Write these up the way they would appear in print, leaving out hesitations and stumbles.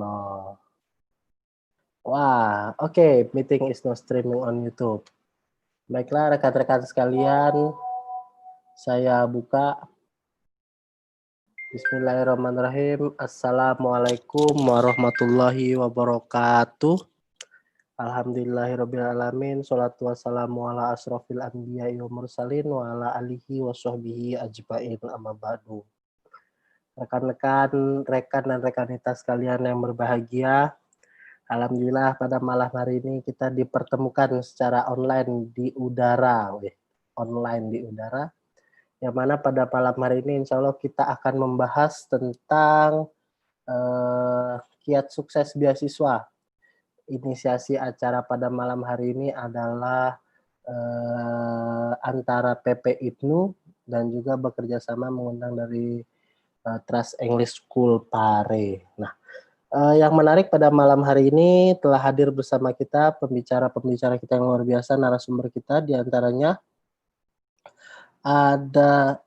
Oh. Wah, oke, meeting is not streaming on YouTube. Baiklah rekan-rekan sekalian, saya buka. Bismillahirrahmanirrahim. Assalamualaikum warahmatullahi wabarakatuh. Alhamdulillahirrabbilalamin. Sholatu wassalamu ala asrofil anbiya'i wa mursalin wa ala alihi wa sahbihi ajma'in amma ba'du. Rekan-rekan dan rekanita sekalian yang berbahagia, alhamdulillah pada malam hari ini kita dipertemukan secara online di udara. Yang mana pada malam hari ini insya Allah kita akan membahas tentang kiat sukses beasiswa. Inisiasi acara pada malam hari ini adalah antara PP IPNU dan juga bekerja sama mengundang dari Trust English School Pare. Nah, yang menarik pada malam hari ini telah hadir bersama kita pembicara-pembicara kita yang luar biasa, narasumber kita diantaranya ada,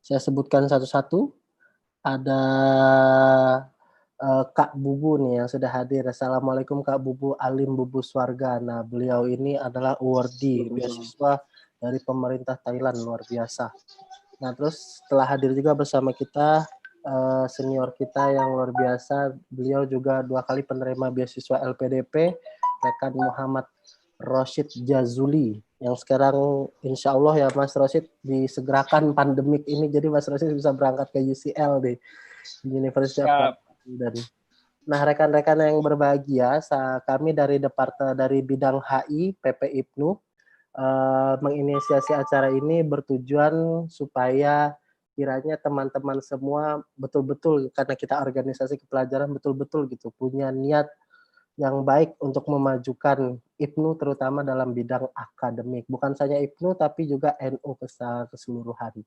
saya sebutkan satu-satu, ada Kak Bubu nih yang sudah hadir. Assalamualaikum Kak Bubu, Alim Bubu Swarga. Nah, beliau ini adalah awardee beasiswa dari pemerintah Thailand, luar biasa. Nah, terus setelah hadir juga bersama kita senior kita yang luar biasa, beliau juga 2 kali penerima beasiswa LPDP, rekan Muhammad Roshid Jazuli, yang sekarang insya Allah ya Mas Roshid disegerakan pandemik ini, jadi Mas Roshid bisa berangkat ke UCL di University of London. Nah, rekan-rekan yang berbahagia, kami dari bidang HI PP IPNU menginisiasi acara ini bertujuan supaya kiranya teman-teman semua betul-betul, karena kita organisasi kepelajaran, betul-betul gitu punya niat yang baik untuk memajukan IPNU terutama dalam bidang akademik. Bukan saja IPNU tapi juga NU keseluruhan.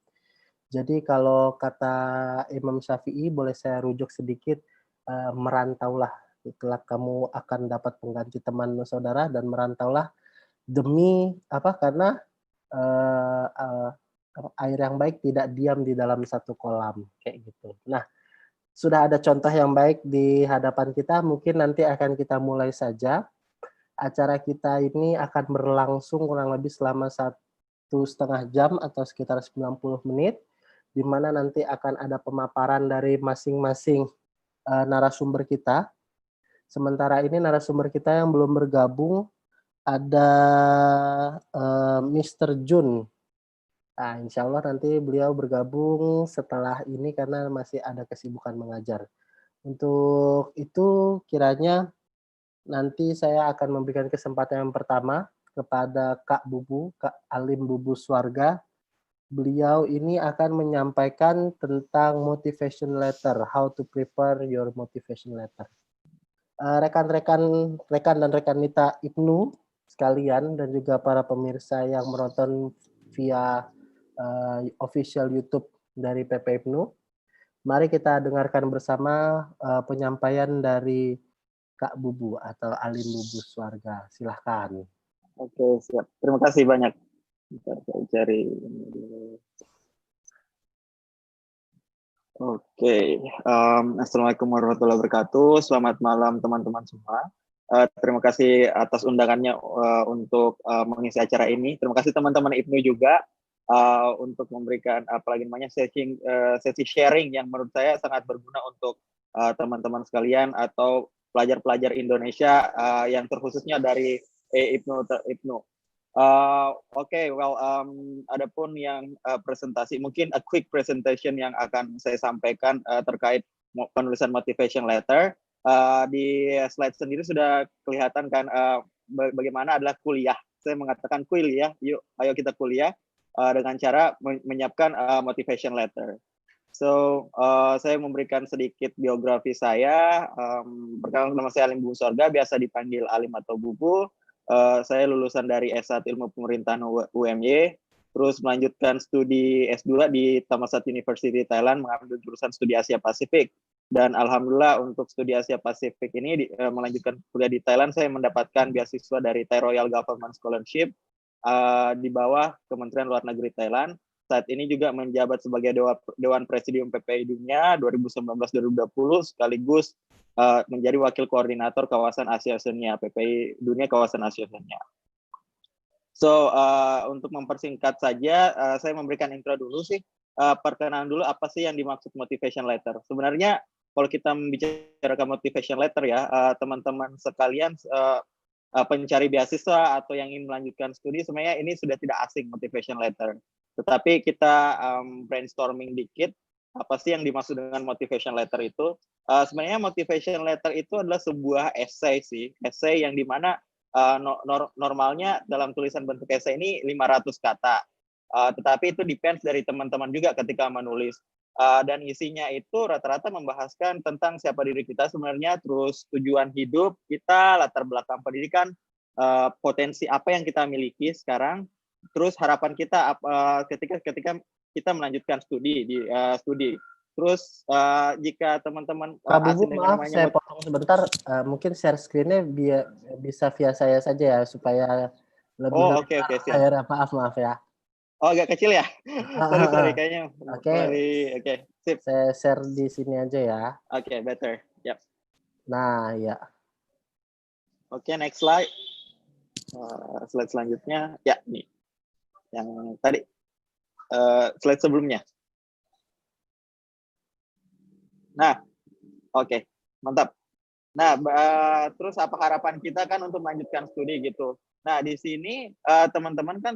Jadi kalau kata Imam Syafi'i, boleh saya rujuk sedikit, merantaulah, kelak kamu akan dapat pengganti teman saudara, dan merantaulah demi apa? Karena air yang baik tidak diam di dalam satu kolam, kayak gitu. Nah, sudah ada contoh yang baik di hadapan kita, mungkin nanti akan kita mulai saja. Acara kita ini akan berlangsung kurang lebih selama 1,5 jam atau sekitar 90 menit, di mana nanti akan ada pemaparan dari masing-masing narasumber kita. Sementara ini narasumber kita yang belum bergabung ada Mr. Jun. Nah, insya Allah nanti beliau bergabung setelah ini karena masih ada kesibukan mengajar. Untuk itu kiranya nanti saya akan memberikan kesempatan yang pertama kepada Kak Bubu, Kak Alim Bubu Swarga. Beliau ini akan menyampaikan tentang motivation letter, how to prepare your motivation letter. Rekan dan rekanita IPNU sekalian dan juga para pemirsa yang menonton via official YouTube dari PP IPNU, mari kita dengarkan bersama penyampaian dari Kak Bubu atau Alim Bubu Swarga. Silahkan. Oke, siap. Terima kasih banyak. Bentar, saya cari ini dulu. Oke, Assalamualaikum warahmatullahi wabarakatuh. Selamat malam teman-teman semua. Terima kasih atas undangannya untuk mengisi acara ini. Terima kasih teman-teman IPNU juga untuk memberikan sesi sharing yang menurut saya sangat berguna untuk teman-teman sekalian atau pelajar-pelajar Indonesia yang terkhususnya dari IPNU. Adapun yang presentasi, mungkin a quick presentation yang akan saya sampaikan terkait penulisan motivation letter. Di slide sendiri sudah kelihatan kan bagaimana adalah kuliah. Saya mengatakan kuliah, yuk ayo kita kuliah dengan cara menyiapkan motivation letter. So, saya memberikan sedikit biografi saya. Pertama, nama saya Alim Bubu Swarga, biasa dipanggil Alim atau Bubu. Saya lulusan dari S1 Ilmu Pemerintahan UMY, terus melanjutkan studi S2 di Thammasat University Thailand, mengambil jurusan studi Asia Pasifik. Dan alhamdulillah untuk studi Asia Pasifik ini melanjutkan kuliah di Thailand, saya mendapatkan beasiswa dari Thai Royal Government Scholarship di bawah Kementerian Luar Negeri Thailand. Saat ini juga menjabat sebagai Dewan Presidium PPI Dunia 2019-2020, sekaligus menjadi wakil koordinator kawasan Asia Oceania, PPI Dunia Kawasan Asia Oceania. So, untuk mempersingkat saja, saya memberikan intro dulu sih, perkenalan dulu apa sih yang dimaksud motivation letter. Sebenarnya kalau kita membicarakan motivation letter ya, teman-teman sekalian pencari beasiswa atau yang ingin melanjutkan studi, sebenarnya ini sudah tidak asing motivation letter. Tetapi kita brainstorming dikit, apa sih yang dimaksud dengan motivation letter itu? Sebenarnya motivation letter itu adalah sebuah essay sih, essay yang dimana normalnya dalam tulisan bentuk essay ini 500 kata. Tetapi itu depends dari teman-teman juga ketika menulis. Dan isinya itu rata-rata membahaskan tentang siapa diri kita sebenarnya, terus tujuan hidup kita, latar belakang pendidikan, potensi apa yang kita miliki sekarang, terus harapan kita ketika kita melanjutkan studi. Terus jika teman-teman Kak Bubu, asing dengan maaf namanya saya potong sebentar. Mungkin share screen-nya bisa via saya saja ya supaya lebih oke siap. layarnya. Maaf ya. Oh, agak kecil ya? Sorry, kayaknya Oke. oke, sip. Saya share di sini aja ya. Oke, better. Yap. Nah, ya. Oke, next slide. Slide selanjutnya, ya nih. Yang tadi, slide sebelumnya. Nah, oke, mantap. Nah, terus apa harapan kita kan untuk melanjutkan studi gitu. Nah, di sini teman-teman kan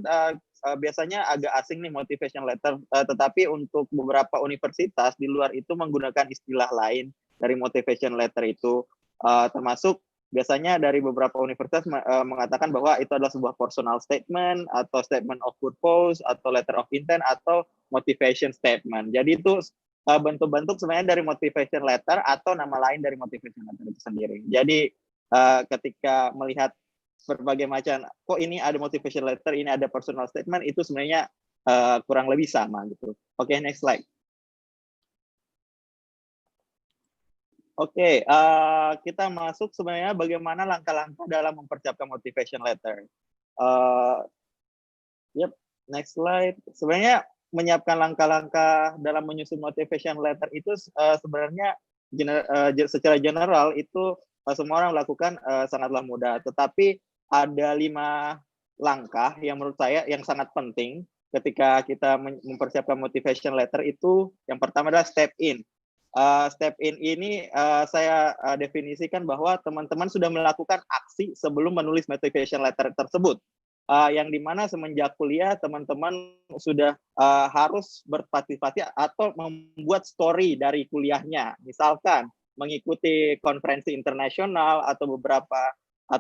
biasanya agak asing nih motivation letter, tetapi untuk beberapa universitas di luar itu menggunakan istilah lain dari motivation letter itu, termasuk biasanya dari beberapa universitas mengatakan bahwa itu adalah sebuah personal statement atau statement of purpose atau letter of intent atau motivation statement. Jadi itu bentuk-bentuk sebenarnya dari motivation letter atau nama lain dari motivation letter itu sendiri. Jadi ketika melihat berbagai macam, kok ini ada motivation letter, ini ada personal statement, itu sebenarnya kurang lebih sama gitu. Oke, next slide. Oke, kita masuk sebenarnya bagaimana langkah-langkah dalam mempersiapkan motivation letter. Next slide. Sebenarnya menyiapkan langkah-langkah dalam menyusun motivation letter itu sebenarnya secara general itu semua orang lakukan sangatlah mudah. Tetapi ada 5 langkah yang menurut saya yang sangat penting ketika kita mempersiapkan motivation letter itu. Yang pertama adalah step in. Step in ini saya definisikan bahwa teman-teman sudah melakukan aksi sebelum menulis motivation letter tersebut. Yang dimana semenjak kuliah teman-teman sudah harus berpartisipasi atau membuat story dari kuliahnya, misalkan mengikuti konferensi internasional atau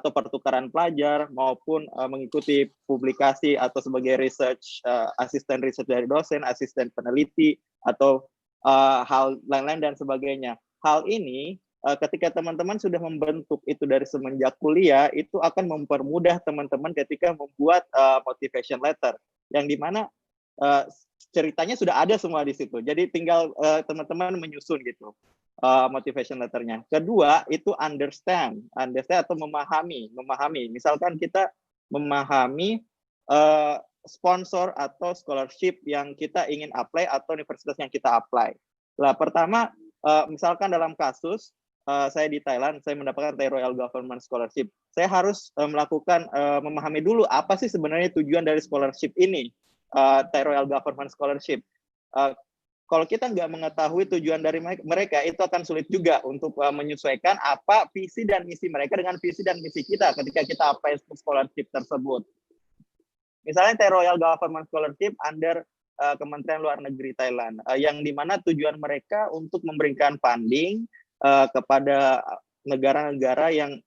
pertukaran pelajar maupun mengikuti publikasi atau sebagai asisten research dari dosen, asisten peneliti atau hal lain-lain dan sebagainya. Hal ini ketika teman-teman sudah membentuk itu dari semenjak kuliah, itu akan mempermudah teman-teman ketika membuat motivation letter, yang dimana ceritanya sudah ada semua di situ. Jadi tinggal teman-teman menyusun gitu motivation letternya. Kedua itu understand atau memahami. Misalkan kita memahami sponsor atau scholarship yang kita ingin apply atau universitas yang kita apply. Nah, pertama misalkan dalam kasus saya di Thailand, saya mendapatkan Thai Royal Government Scholarship. Saya harus memahami dulu apa sih sebenarnya tujuan dari scholarship ini, Thai Royal Government Scholarship. Kalau kita nggak mengetahui tujuan dari mereka, itu akan sulit juga untuk menyesuaikan apa visi dan misi mereka dengan visi dan misi kita ketika kita apply scholarship tersebut. Misalnya Thai Royal Government Scholarship under Kementerian Luar Negeri Thailand, yang dimana tujuan mereka untuk memberikan funding kepada negara-negara yang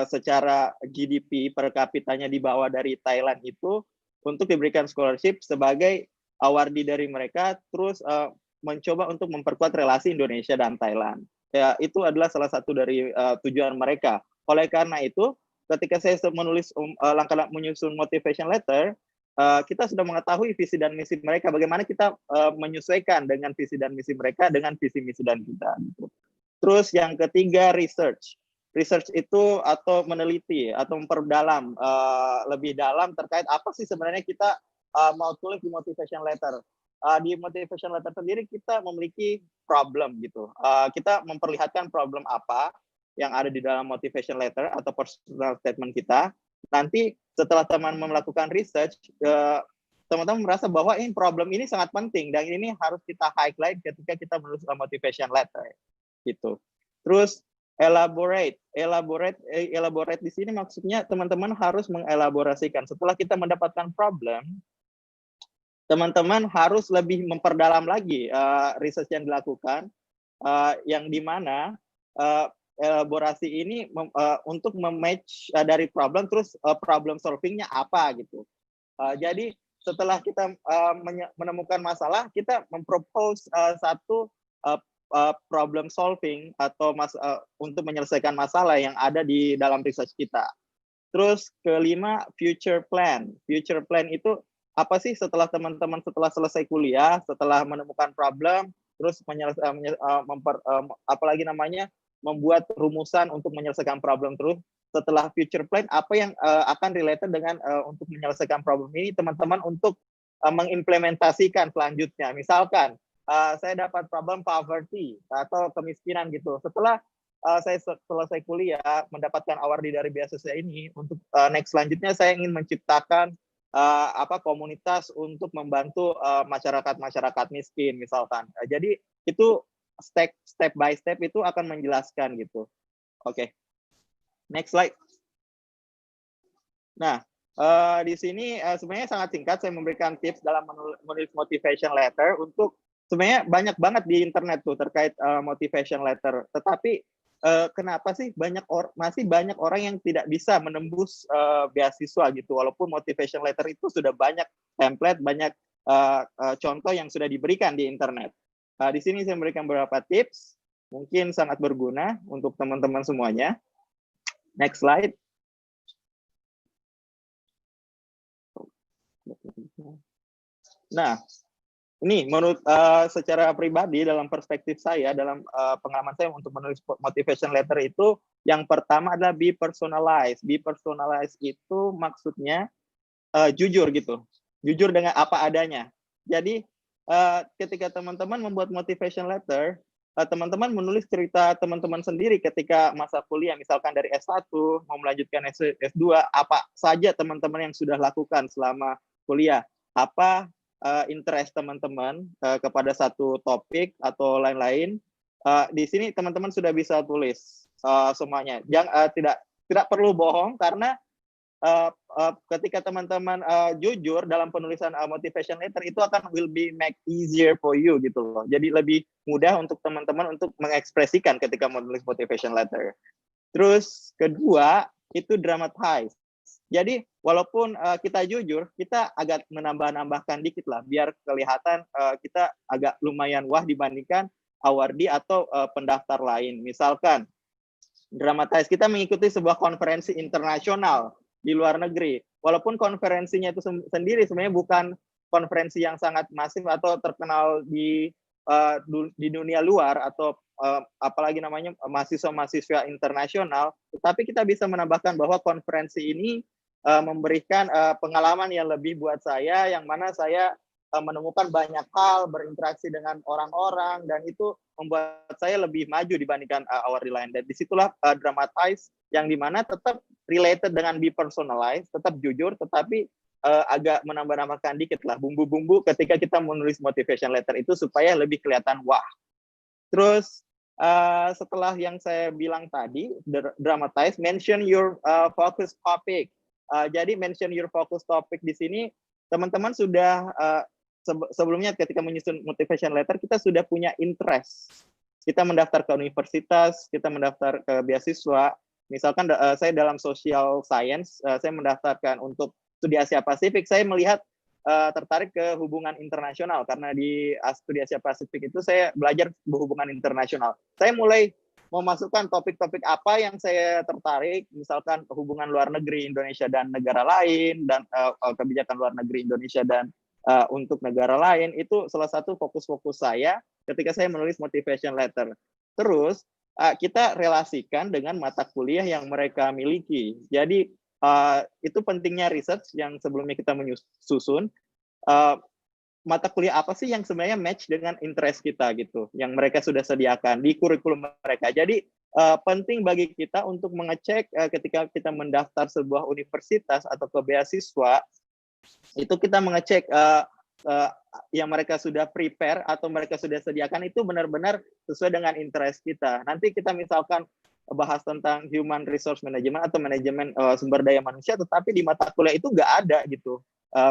secara GDP per kapitanya di bawah dari Thailand itu untuk diberikan scholarship sebagai awardee dari mereka, terus mencoba untuk memperkuat relasi Indonesia dan Thailand. Ya, itu adalah salah satu dari tujuan mereka. Oleh karena itu, ketika saya menulis langkah menyusun motivation letter, kita sudah mengetahui visi dan misi mereka. Bagaimana kita menyesuaikan dengan visi dan misi mereka dengan visi misi dan kita. Gitu. Terus yang ketiga research. Research itu atau meneliti atau memperdalam lebih dalam terkait apa sih sebenarnya kita mau tulis di motivation letter. Di motivation letter sendiri kita memiliki problem gitu. Kita memperlihatkan problem apa, yang ada di dalam motivation letter atau personal statement kita. Nanti setelah teman-teman melakukan research, teman-teman merasa bahwa ini problem ini sangat penting dan ini harus kita highlight ketika kita menulis motivation letter gitu. Terus elaborate di sini maksudnya teman-teman harus mengelaborasikan. Setelah kita mendapatkan problem, teman-teman harus lebih memperdalam lagi research yang dilakukan, yang dimana elaborasi ini untuk mematch dari problem, terus problem solvingnya apa gitu. Jadi setelah kita menemukan masalah, kita mempropose satu problem solving atau untuk menyelesaikan masalah yang ada di dalam research kita. Terus kelima, future plan. Future plan itu apa sih setelah teman-teman setelah selesai kuliah, setelah menemukan problem, terus apalagi namanya membuat rumusan untuk menyelesaikan problem, terus setelah future plan apa yang akan related dengan untuk menyelesaikan problem ini teman-teman untuk mengimplementasikan selanjutnya. Misalkan saya dapat problem poverty atau kemiskinan gitu. Setelah saya selesai kuliah mendapatkan award dari beasiswa ini, untuk next selanjutnya saya ingin menciptakan komunitas untuk membantu masyarakat miskin misalkan. Jadi itu step by step itu akan menjelaskan gitu. Oke. Next slide. Nah, di sini sebenarnya sangat singkat saya memberikan tips dalam menulis motivation letter. Untuk sebenarnya banyak banget di internet tuh terkait motivation letter. Tetapi kenapa sih masih banyak orang yang tidak bisa menembus beasiswa gitu, walaupun motivation letter itu sudah banyak template, banyak contoh yang sudah diberikan di internet. Di sini saya memberikan beberapa tips, mungkin sangat berguna untuk teman-teman semuanya. Next slide. Nah, ini menurut secara pribadi dalam perspektif saya, dalam pengalaman saya untuk menulis motivation letter itu, yang pertama adalah be personalized. Be personalized itu maksudnya jujur gitu, jujur dengan apa adanya. Jadi ketika teman-teman membuat motivation letter, teman-teman menulis cerita teman-teman sendiri ketika masa kuliah, misalkan dari S1 mau melanjutkan S2, apa saja teman-teman yang sudah lakukan selama kuliah, apa interest teman-teman kepada satu topik atau lain-lain. Di sini teman-teman sudah bisa tulis semuanya. Tidak perlu bohong, karena ketika teman-teman jujur dalam penulisan motivation letter, itu will be make easier for you gitu loh. Jadi lebih mudah untuk teman-teman untuk mengekspresikan ketika menulis motivation letter. Terus kedua itu dramatize. Jadi walaupun kita jujur, kita agak menambahkan dikit lah, biar kelihatan kita agak lumayan wah dibandingkan awardee atau pendaftar lain. Misalkan dramatize, kita mengikuti sebuah konferensi internasional di luar negeri. Walaupun konferensinya itu sendiri sebenarnya bukan konferensi yang sangat masif atau terkenal di dunia luar, atau apalagi namanya mahasiswa-mahasiswa internasional, tetapi kita bisa menambahkan bahwa konferensi ini memberikan pengalaman yang lebih buat saya, yang mana saya menemukan banyak hal, berinteraksi dengan orang-orang, dan itu membuat saya lebih maju dibandingkan awardee lain. Dan disitulah dramatize, yang dimana tetap related dengan be personalized, tetap jujur, tetapi agak menambah-nambahkan dikit lah bumbu-bumbu ketika kita menulis motivation letter itu supaya lebih kelihatan wah. Terus setelah yang saya bilang tadi, dramatize, mention your focus topic. Jadi mention your focus topic di sini, teman-teman sudah sebelumnya ketika menyusun motivation letter, kita sudah punya interest. Kita mendaftar ke universitas, kita mendaftar ke beasiswa. Misalkan saya dalam social science, saya mendaftarkan untuk studi Asia Pasifik, saya melihat tertarik ke hubungan internasional, karena di studi Asia Pasifik itu saya belajar berhubungan internasional. Saya mulai memasukkan topik-topik apa yang saya tertarik, misalkan hubungan luar negeri Indonesia dan negara lain, dan kebijakan luar negeri Indonesia dan untuk negara lain. Itu salah satu fokus-fokus saya ketika saya menulis motivation letter. Terus kita relasikan dengan mata kuliah yang mereka miliki. Jadi itu pentingnya research yang sebelumnya kita menyusun mata kuliah apa sih yang sebenarnya match dengan interest kita gitu, yang mereka sudah sediakan di kurikulum mereka. Jadi penting bagi kita untuk mengecek ketika kita mendaftar sebuah universitas atau ke beasiswa, itu kita mengecek yang mereka sudah prepare atau mereka sudah sediakan itu benar-benar sesuai dengan interest kita. Nanti kita misalkan bahas tentang human resource management atau manajemen sumber daya manusia, tetapi di mata kuliah itu nggak ada gitu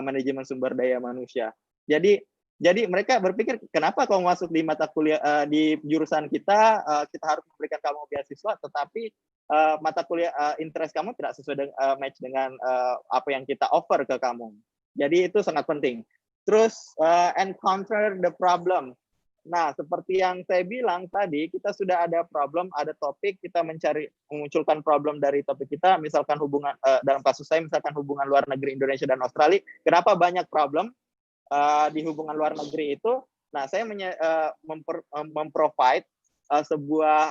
manajemen sumber daya manusia. Jadi mereka berpikir kenapa kalau masuk di mata kuliah di jurusan kita kita harus memberikan kamu beasiswa, tetapi mata kuliah interest kamu tidak sesuai dengan match dengan apa yang kita offer ke kamu. Jadi itu sangat penting. Terus encounter the problem. Nah, seperti yang saya bilang tadi, kita sudah ada problem, ada topik, kita memunculkan problem dari topik kita, misalkan hubungan, dalam kasus saya misalkan hubungan luar negeri Indonesia dan Australia. Kenapa banyak problem di hubungan luar negeri itu? Nah, saya memprovide sebuah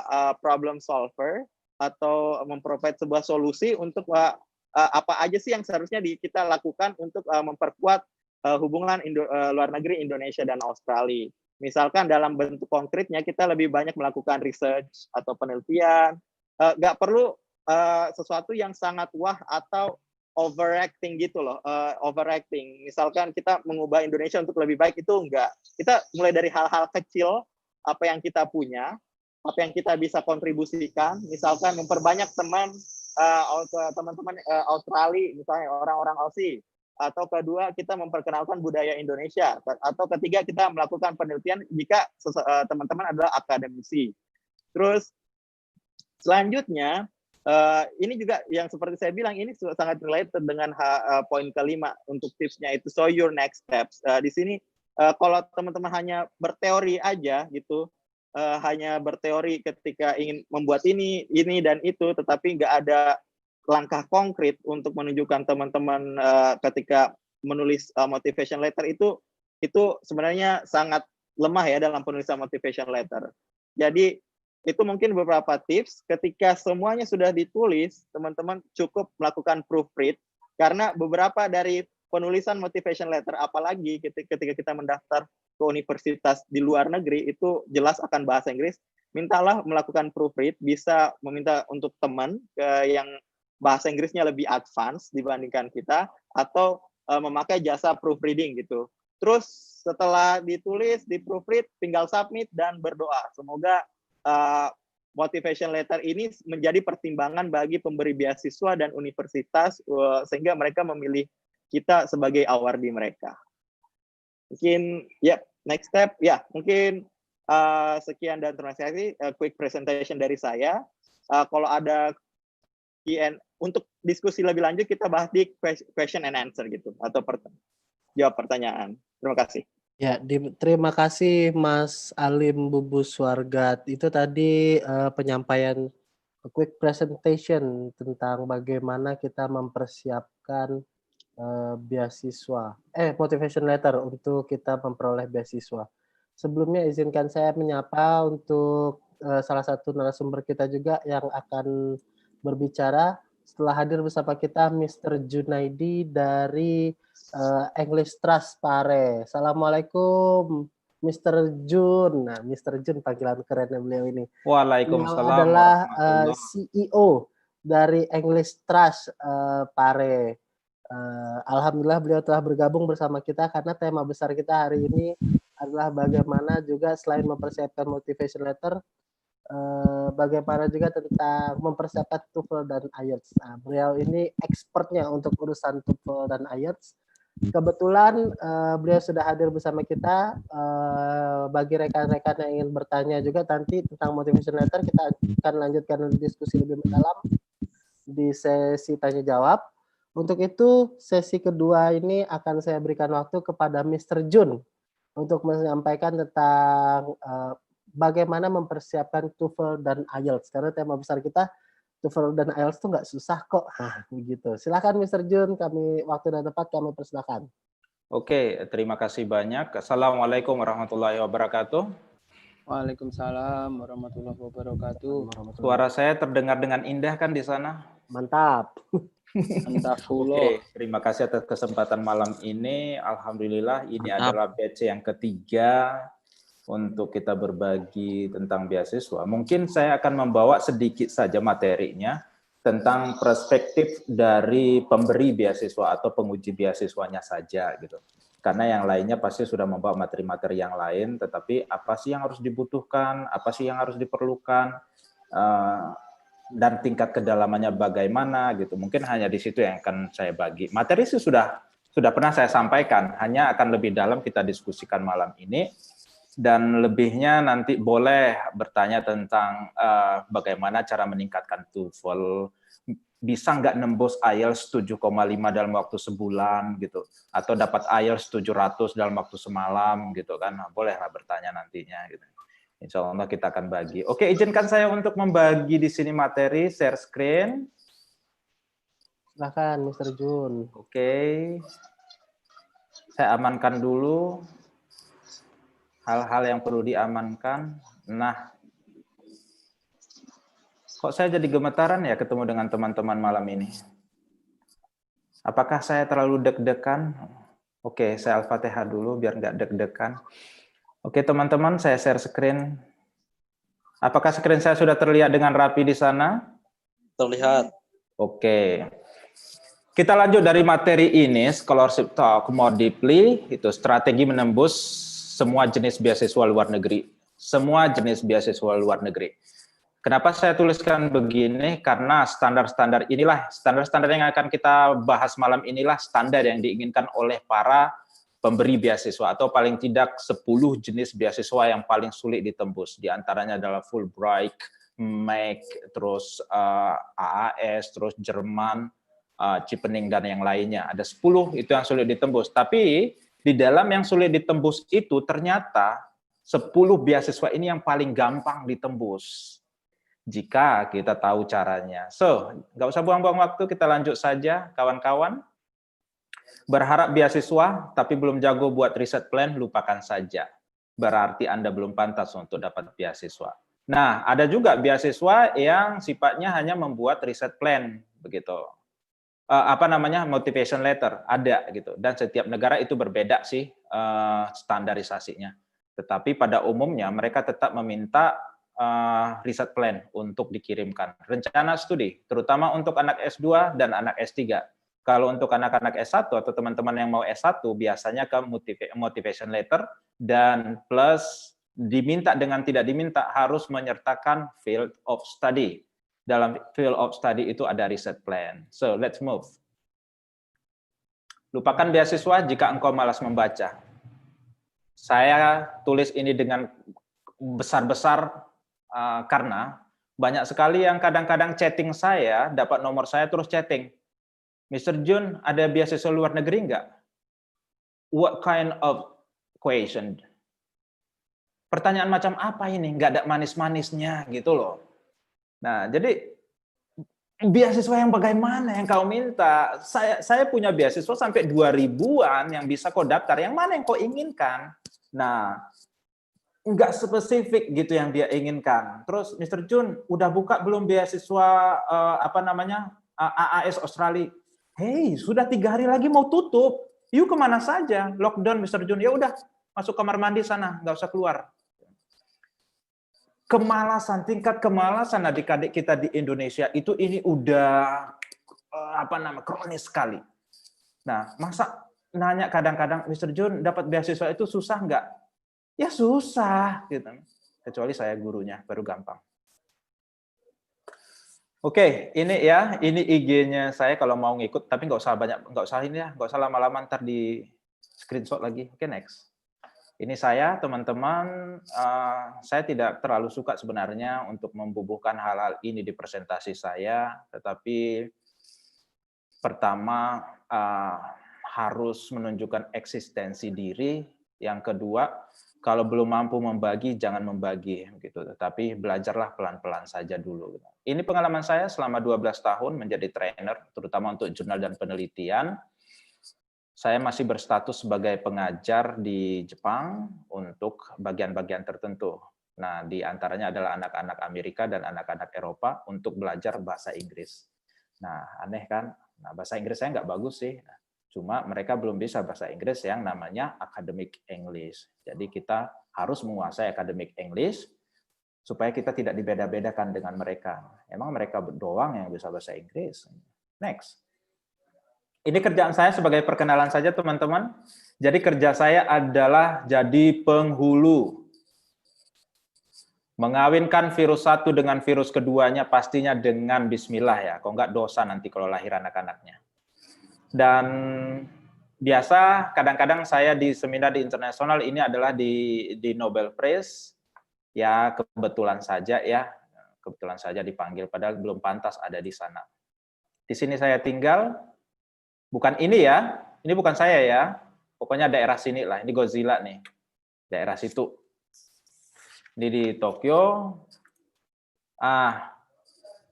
problem solver atau memprovide sebuah solusi untuk apa aja sih yang seharusnya kita lakukan untuk memperkuat hubungan luar negeri Indonesia dan Australia. Misalkan dalam bentuk konkretnya kita lebih banyak melakukan research atau penelitian, nggak perlu sesuatu yang sangat wah atau overacting gitu loh, overacting. Misalkan kita mengubah Indonesia untuk lebih baik itu enggak. Kita mulai dari hal-hal kecil, apa yang kita punya, apa yang kita bisa kontribusikan, misalkan memperbanyak teman-teman Australia, misalnya orang-orang Aussie. Atau kedua, kita memperkenalkan budaya Indonesia. Atau ketiga, kita melakukan penelitian jika teman-teman adalah akademisi. Terus selanjutnya, ini juga yang seperti saya bilang, ini sangat related dengan poin kelima untuk tipsnya itu show your next steps. Di sini kalau teman-teman hanya berteori aja gitu, hanya berteori ketika ingin membuat ini dan itu, tetapi nggak ada langkah konkret untuk menunjukkan teman-teman ketika menulis motivation letter itu sebenarnya sangat lemah ya dalam penulisan motivation letter. Jadi itu mungkin beberapa tips. Ketika semuanya sudah ditulis, teman-teman cukup melakukan proofread, karena beberapa dari penulisan motivation letter, apalagi ketika kita mendaftar ke universitas di luar negeri, itu jelas akan bahasa Inggris. Mintalah melakukan proofread, bisa meminta untuk teman yang bahasa Inggrisnya lebih advance dibandingkan kita, atau memakai jasa proofreading gitu. Terus setelah ditulis, di proofread, tinggal submit dan berdoa. Semoga motivation letter ini menjadi pertimbangan bagi pemberi beasiswa dan universitas sehingga mereka memilih kita sebagai awardee mereka. Mungkin next step mungkin sekian dan terima kasih quick presentation dari saya. Kalau ada untuk diskusi lebih lanjut kita bahas di question and answer gitu atau jawab pertanyaan. Terima kasih. Ya, terima kasih Mas Alim Bubus Wargat. Itu tadi penyampaian quick presentation tentang bagaimana kita mempersiapkan beasiswa, motivation letter untuk kita memperoleh beasiswa. Sebelumnya izinkan saya menyapa untuk salah satu narasumber kita juga yang akan berbicara. Setelah hadir bersama kita Mr. Junaidi dari English Trust Pare. Assalamualaikum Mr. Jun. Nah, Mr. Jun panggilan kerennya beliau ini. Waalaikumsalam. Beliau adalah CEO dari English Trust Pare. Alhamdulillah beliau telah bergabung bersama kita karena tema besar kita hari ini adalah bagaimana juga selain mempersiapkan motivation letter, bagaimana juga tentang mempersiapkan TOEFL dan IELTS. Nah, beliau ini expertnya untuk urusan TOEFL dan IELTS. Kebetulan beliau sudah hadir bersama kita. Bagi rekan-rekan yang ingin bertanya juga nanti tentang motivation letter, kita akan lanjutkan diskusi lebih mendalam di sesi tanya jawab. Untuk itu sesi kedua ini akan saya berikan waktu kepada Mr. Jun untuk menyampaikan tentang bagaimana mempersiapkan TOEFL dan IELTS. Karena tema besar kita TOEFL dan IELTS itu nggak susah kok. Nah, begitu. Silakan Mr. Jun, kami waktu dan tempat kami persilakan. Oke, terima kasih banyak. Assalamualaikum warahmatullahi wabarakatuh. Waalaikumsalam warahmatullahi wabarakatuh. Suara saya terdengar dengan indah kan di sana? Mantap. Mantap. Oke, terima kasih atas kesempatan malam ini. Alhamdulillah ini adalah batch yang ketiga untuk kita berbagi tentang beasiswa. Mungkin saya akan membawa sedikit saja materinya tentang perspektif dari pemberi beasiswa atau penguji beasiswanya saja gitu. Karena yang lainnya pasti sudah membawa materi-materi yang lain, tetapi apa sih yang harus dibutuhkan, apa sih yang harus diperlukan, dan tingkat kedalamannya bagaimana gitu. Mungkin hanya di situ yang akan saya bagi. Materi sih sudah pernah saya sampaikan, hanya akan lebih dalam kita diskusikan malam ini. Dan lebihnya nanti boleh bertanya tentang bagaimana cara meningkatkan TOEFL, bisa nggak nembus IELTS 7,5 dalam waktu sebulan gitu, atau dapat IELTS 700 dalam waktu semalam gitu kan, nah, bolehlah bertanya nantinya gitu. Insya Allah kita akan bagi. Oke, izinkan saya untuk membagi di sini materi, share screen. Silakan Mr. Jun. Oke, saya amankan dulu hal-hal yang perlu diamankan. Nah, kok saya jadi gemetaran ya ketemu dengan teman-teman malam ini? Apakah saya terlalu deg-degan? Oke, saya Al-Fatihah dulu biar nggak deg-degan. Oke, teman-teman, saya share screen. Apakah screen saya sudah terlihat dengan rapi di sana? Terlihat. Oke. Kita lanjut dari materi ini, Scholarship Talk More Deeply, itu strategi menembus semua jenis beasiswa luar negeri. Semua jenis beasiswa luar negeri. Kenapa saya tuliskan begini? Karena standar-standar inilah, standar-standar yang akan kita bahas malam inilah standar yang diinginkan oleh para pemberi beasiswa, atau paling tidak 10 jenis beasiswa yang paling sulit ditembus. Di antaranya adalah Fulbright, MEC, terus AAS, terus Jerman, Chevening, dan yang lainnya. Ada 10 itu yang sulit ditembus. Tapi di dalam yang sulit ditembus itu ternyata 10 beasiswa ini yang paling gampang ditembus jika kita tahu caranya. So, nggak usah buang-buang waktu, kita lanjut saja, kawan-kawan. Berharap beasiswa, tapi belum jago buat riset plan, lupakan saja. Berarti Anda belum pantas untuk dapat beasiswa. Nah, ada juga beasiswa yang sifatnya hanya membuat riset plan, begitu. Motivation letter, ada gitu. Dan setiap negara itu berbeda sih standarisasinya. Tetapi pada umumnya mereka tetap meminta riset plan untuk dikirimkan. Rencana studi, terutama untuk anak S2 dan anak S3. Kalau untuk anak-anak S1 atau teman-teman yang mau S1, biasanya ke motivation letter, dan plus diminta dengan tidak diminta harus menyertakan field of study. Dalam field of study itu ada riset plan. So, let's move. Lupakan beasiswa jika engkau malas membaca. Saya tulis ini dengan besar-besar karena banyak sekali yang kadang-kadang chatting saya, dapat nomor saya terus chatting. Mr. Jun, ada beasiswa luar negeri enggak? What kind of question? Pertanyaan macam apa ini? Enggak ada manis-manisnya gitu loh. Nah, jadi beasiswa yang bagaimana yang kau minta? Saya punya beasiswa sampai 2000-an yang bisa kau daftar. Yang mana yang kau inginkan? Nah, enggak spesifik gitu yang dia inginkan. Terus, Mr. Jun, udah buka belum beasiswa AAS Australia? Hey, sudah 3 hari lagi mau tutup. You kemana saja? Lockdown, Mr. Jun. Ya udah, masuk kamar mandi sana, nggak usah keluar. Kemalasan, tingkat kemalasan adik-adik kita di Indonesia itu ini udah kronis sekali. Nah, masa nanya kadang-kadang, Mr. Jun, dapat beasiswa itu susah nggak? Ya susah, gitu. Kecuali saya gurunya, baru gampang. Oke, ini ya, ini IG-nya saya kalau mau ngikut, tapi nggak usah lama-lama, ntar di screenshot lagi. Oke, next. Ini saya, teman-teman, saya tidak terlalu suka sebenarnya untuk membubuhkan hal-hal ini di presentasi saya, tetapi pertama harus menunjukkan eksistensi diri, yang kedua, kalau belum mampu membagi, jangan membagi, gitu. Tetapi belajarlah pelan-pelan saja dulu. Ini pengalaman saya selama 12 tahun menjadi trainer, terutama untuk jurnal dan penelitian. Saya masih berstatus sebagai pengajar di Jepang untuk bagian-bagian tertentu. Nah, di antaranya adalah anak-anak Amerika dan anak-anak Eropa untuk belajar bahasa Inggris. Nah, aneh kan? Nah, bahasa Inggris saya nggak bagus sih. Cuma mereka belum bisa bahasa Inggris yang namanya academic English. Jadi kita harus menguasai academic English supaya kita tidak dibeda-bedakan dengan mereka. Emang mereka doang yang bisa bahasa Inggris. Next. Ini kerjaan saya sebagai perkenalan saja, teman-teman. Jadi kerja saya adalah jadi penghulu. Mengawinkan virus satu dengan virus keduanya pastinya dengan bismillah ya. Kalau enggak dosa nanti kalau lahir anak-anaknya. Dan biasa kadang-kadang saya di seminar di internasional ini adalah di Nobel Prize. Ya kebetulan saja ya. Kebetulan saja dipanggil padahal belum pantas ada di sana. Di sini saya tinggal. Bukan ini ya. Ini bukan saya ya. Pokoknya daerah sini lah. Ini Godzilla nih. Daerah situ. Ini di Tokyo.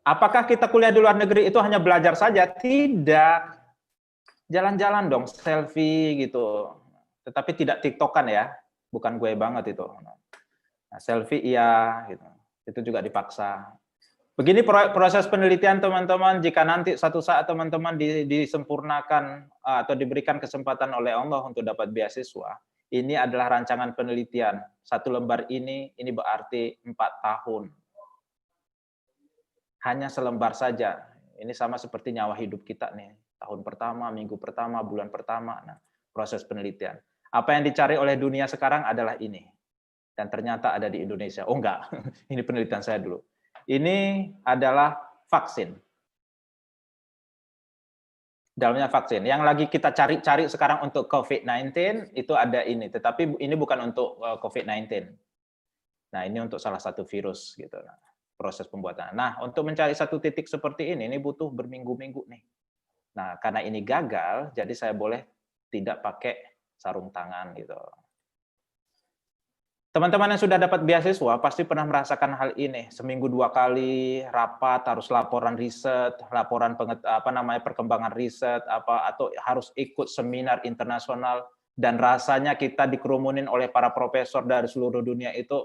Apakah kita kuliah di luar negeri itu hanya belajar saja? Tidak. Jalan-jalan dong, selfie gitu. Tetapi tidak TikTokan ya. Bukan gue banget itu. Nah, selfie iya. Gitu. Itu juga dipaksa. Begini proses penelitian teman-teman. Jika nanti satu saat teman-teman disempurnakan atau diberikan kesempatan oleh Allah untuk dapat beasiswa, ini adalah rancangan penelitian. Satu lembar ini berarti 4 tahun. Hanya selembar saja. Ini sama seperti nyawa hidup kita nih. Tahun pertama, minggu pertama, bulan pertama. Nah, proses penelitian. Apa yang dicari oleh dunia sekarang adalah ini. Dan ternyata ada di Indonesia. Oh enggak, ini penelitian saya dulu. Ini adalah vaksin. Dalamnya vaksin. Yang lagi kita cari-cari sekarang untuk COVID-19 itu ada ini, tetapi ini bukan untuk COVID-19. Nah, ini untuk salah satu virus gitu. Nah, proses pembuatan. Nah, untuk mencari satu titik seperti ini butuh berminggu-minggu nih. Nah, karena ini gagal, jadi saya boleh tidak pakai sarung tangan gitu. Teman-teman yang sudah dapat beasiswa pasti pernah merasakan hal ini. Seminggu 2 kali rapat, harus laporan riset, laporan perkembangan riset, atau harus ikut seminar internasional, dan rasanya kita dikerumunin oleh para profesor dari seluruh dunia itu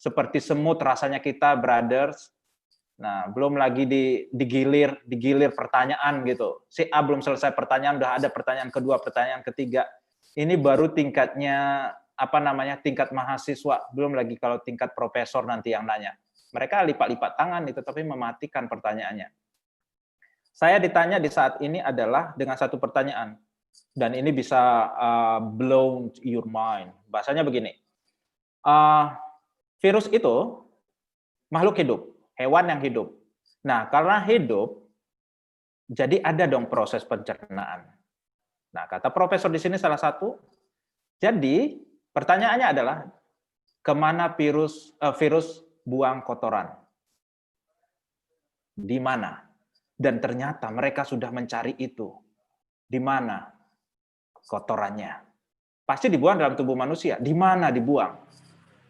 seperti semut rasanya kita, brothers. Nah, belum lagi digilir pertanyaan gitu. Si A belum selesai pertanyaan, udah ada pertanyaan kedua, pertanyaan ketiga. Ini baru tingkatnya tingkat mahasiswa, belum lagi kalau tingkat profesor nanti yang nanya. Mereka lipat-lipat tangan itu, tapi mematikan pertanyaannya. Saya ditanya di saat ini adalah dengan satu pertanyaan, dan ini bisa blow your mind. Bahasanya begini, virus itu makhluk hidup, hewan yang hidup. Nah, karena hidup, jadi ada dong proses pencernaan. Nah, kata profesor di sini salah satu, jadi pertanyaannya adalah, kemana virus buang kotoran? Di mana? Dan ternyata mereka sudah mencari itu. Di mana kotorannya? Pasti dibuang dalam tubuh manusia. Di mana dibuang?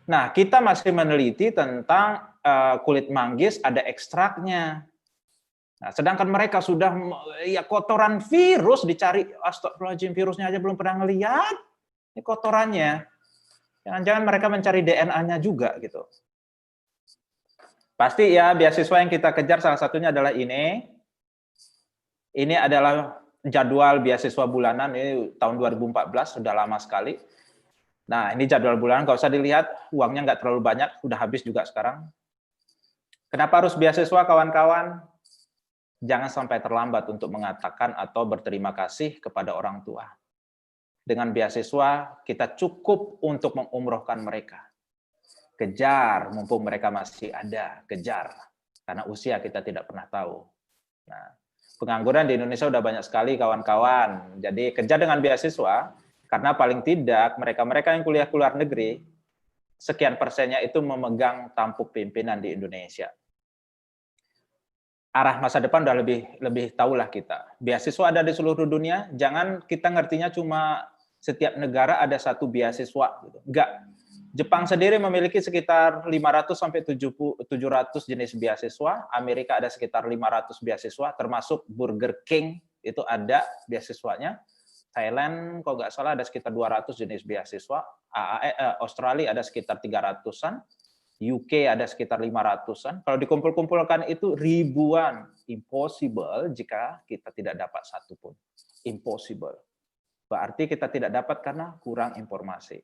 Nah, kita masih meneliti tentang kulit manggis, ada ekstraknya. Nah, sedangkan mereka sudah, ya kotoran virus dicari. Astagfirullahaladzim, virusnya aja belum pernah ngelihat. Ini kotorannya. Jangan-jangan mereka mencari DNA-nya juga gitu. Pasti ya beasiswa yang kita kejar salah satunya adalah ini. Ini adalah jadwal beasiswa bulanan, ini tahun 2014, sudah lama sekali. Nah, ini jadwal bulanan, nggak usah dilihat, uangnya nggak terlalu banyak, sudah habis juga sekarang. Kenapa harus beasiswa, kawan-kawan? Jangan sampai terlambat untuk mengatakan atau berterima kasih kepada orang tua. Dengan beasiswa, kita cukup untuk mengumrohkan mereka. Kejar, mumpung mereka masih ada, kejar. Karena usia kita tidak pernah tahu. Nah, pengangguran di Indonesia udah banyak sekali, kawan-kawan. Jadi kejar dengan beasiswa, karena paling tidak mereka-mereka yang kuliah ke luar negeri, sekian persennya itu memegang tampuk pimpinan di Indonesia. Arah masa depan udah lebih tahulah kita. Beasiswa ada di seluruh dunia, jangan kita ngertinya cuma setiap negara ada satu beasiswa gitu. Enggak. Jepang sendiri memiliki sekitar 500 sampai 700 jenis beasiswa, Amerika ada sekitar 500 beasiswa, termasuk Burger King itu ada beasiswanya. Thailand kalau nggak salah ada sekitar 200 jenis beasiswa, Australia ada sekitar 300-an, UK ada sekitar 500-an. Kalau dikumpul-kumpulkan itu ribuan. Impossible jika kita tidak dapat satu pun. Impossible. Berarti kita tidak dapat karena kurang informasi.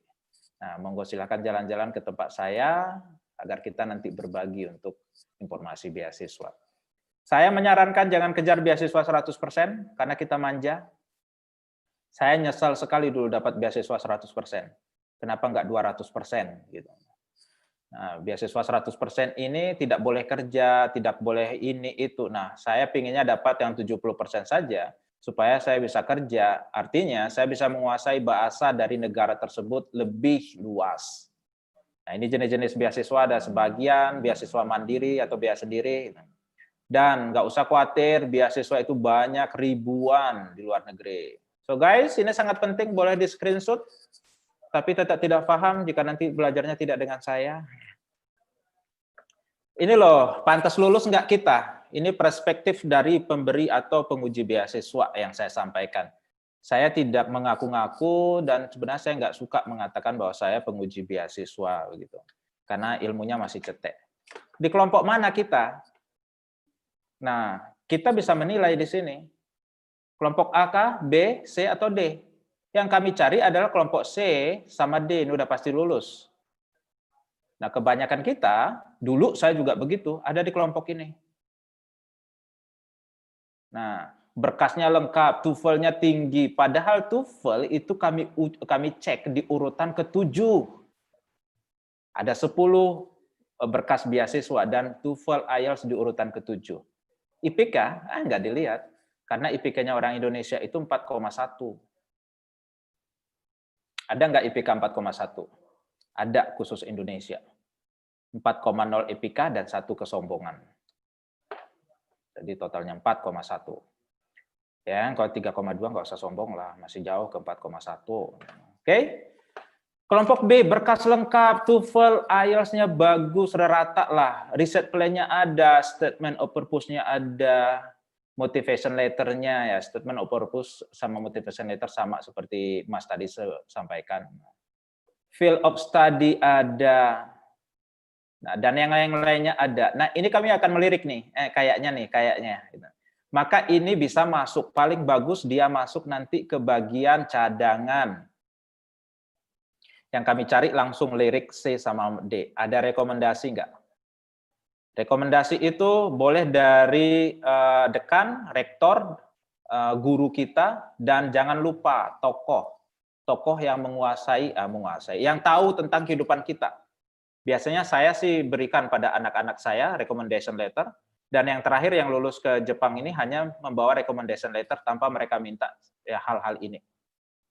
Nah, monggo silakan jalan-jalan ke tempat saya agar kita nanti berbagi untuk informasi beasiswa. Saya menyarankan jangan kejar beasiswa 100% karena kita manja. Saya nyesal sekali dulu dapat beasiswa 100%. Kenapa enggak 200% gitu. Nah, beasiswa 100% ini tidak boleh kerja, tidak boleh ini itu. Nah, saya pinginnya dapat yang 70% saja supaya saya bisa kerja. Artinya saya bisa menguasai bahasa dari negara tersebut lebih luas. Nah, ini jenis-jenis beasiswa, ada sebagian beasiswa mandiri atau biaya sendiri. Dan nggak usah khawatir, beasiswa itu banyak ribuan di luar negeri. So guys, ini sangat penting, boleh di screenshot. Tapi tetap tidak paham jika nanti belajarnya tidak dengan saya. Ini loh, pantas lulus nggak kita? Ini perspektif dari pemberi atau penguji beasiswa yang saya sampaikan. Saya tidak mengaku-ngaku dan sebenarnya saya nggak suka mengatakan bahwa saya penguji beasiswa begitu, karena ilmunya masih cetek. Di kelompok mana kita? Nah, kita bisa menilai di sini. Kelompok A kah, B, C, atau D? Yang kami cari adalah kelompok C sama D, ini udah pasti lulus. Nah, kebanyakan kita, dulu saya juga begitu, ada di kelompok ini. Nah, berkasnya lengkap, TOEFL-nya tinggi, padahal TOEFL itu kami cek di urutan ke-7. Ada 10 berkas beasiswa dan TOEFL IELTS di urutan ke-7. IPK, nggak dilihat, karena IPK-nya orang Indonesia itu 4,1. Ada nggak IPK 4,1? Ada khusus Indonesia. 4,0 IPK dan 1 kesombongan. Jadi totalnya 4,1. Ya, kalau 3,2 nggak usah sombong lah, masih jauh ke 4,1. Oke? Kelompok B, berkas lengkap, TOEFL, IELTS-nya bagus, rata lah. Research plan-nya ada, statement of purpose-nya ada, motivation letter-nya ya, statement of purpose sama motivation letter sama seperti Mas tadi sampaikan. Field of study ada. Nah, dan yang lainnya ada. Nah, ini kami akan melirik nih, kayaknya. Maka ini bisa masuk, paling bagus dia masuk nanti ke bagian cadangan. Yang kami cari langsung lirik C sama D. Ada rekomendasi enggak? Rekomendasi itu boleh dari dekan, rektor, guru kita, dan jangan lupa tokoh yang menguasai, yang tahu tentang kehidupan kita. Biasanya saya sih berikan pada anak-anak saya recommendation letter, dan yang terakhir yang lulus ke Jepang ini hanya membawa recommendation letter tanpa mereka minta ya hal-hal ini.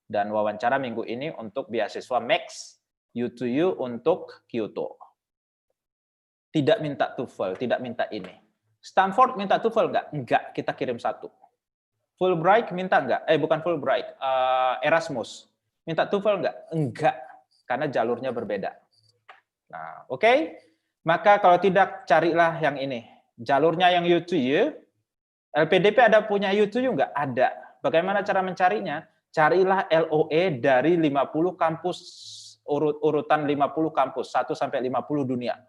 Dan wawancara minggu ini untuk beasiswa Max U2U untuk Kyoto. Tidak minta TOEFL, tidak minta ini. Stanford minta TOEFL nggak? Enggak, kita kirim 1. Fulbright minta nggak? Bukan Fulbright, Erasmus. Minta TOEFL nggak? Enggak, karena jalurnya berbeda. Nah, oke. Maka kalau tidak, carilah yang ini. Jalurnya yang U2U. LPDP ada punya U2U nggak? Ada. Bagaimana cara mencarinya? Carilah LOE dari 50 kampus, urutan 50 kampus, 1 sampai 50 dunia.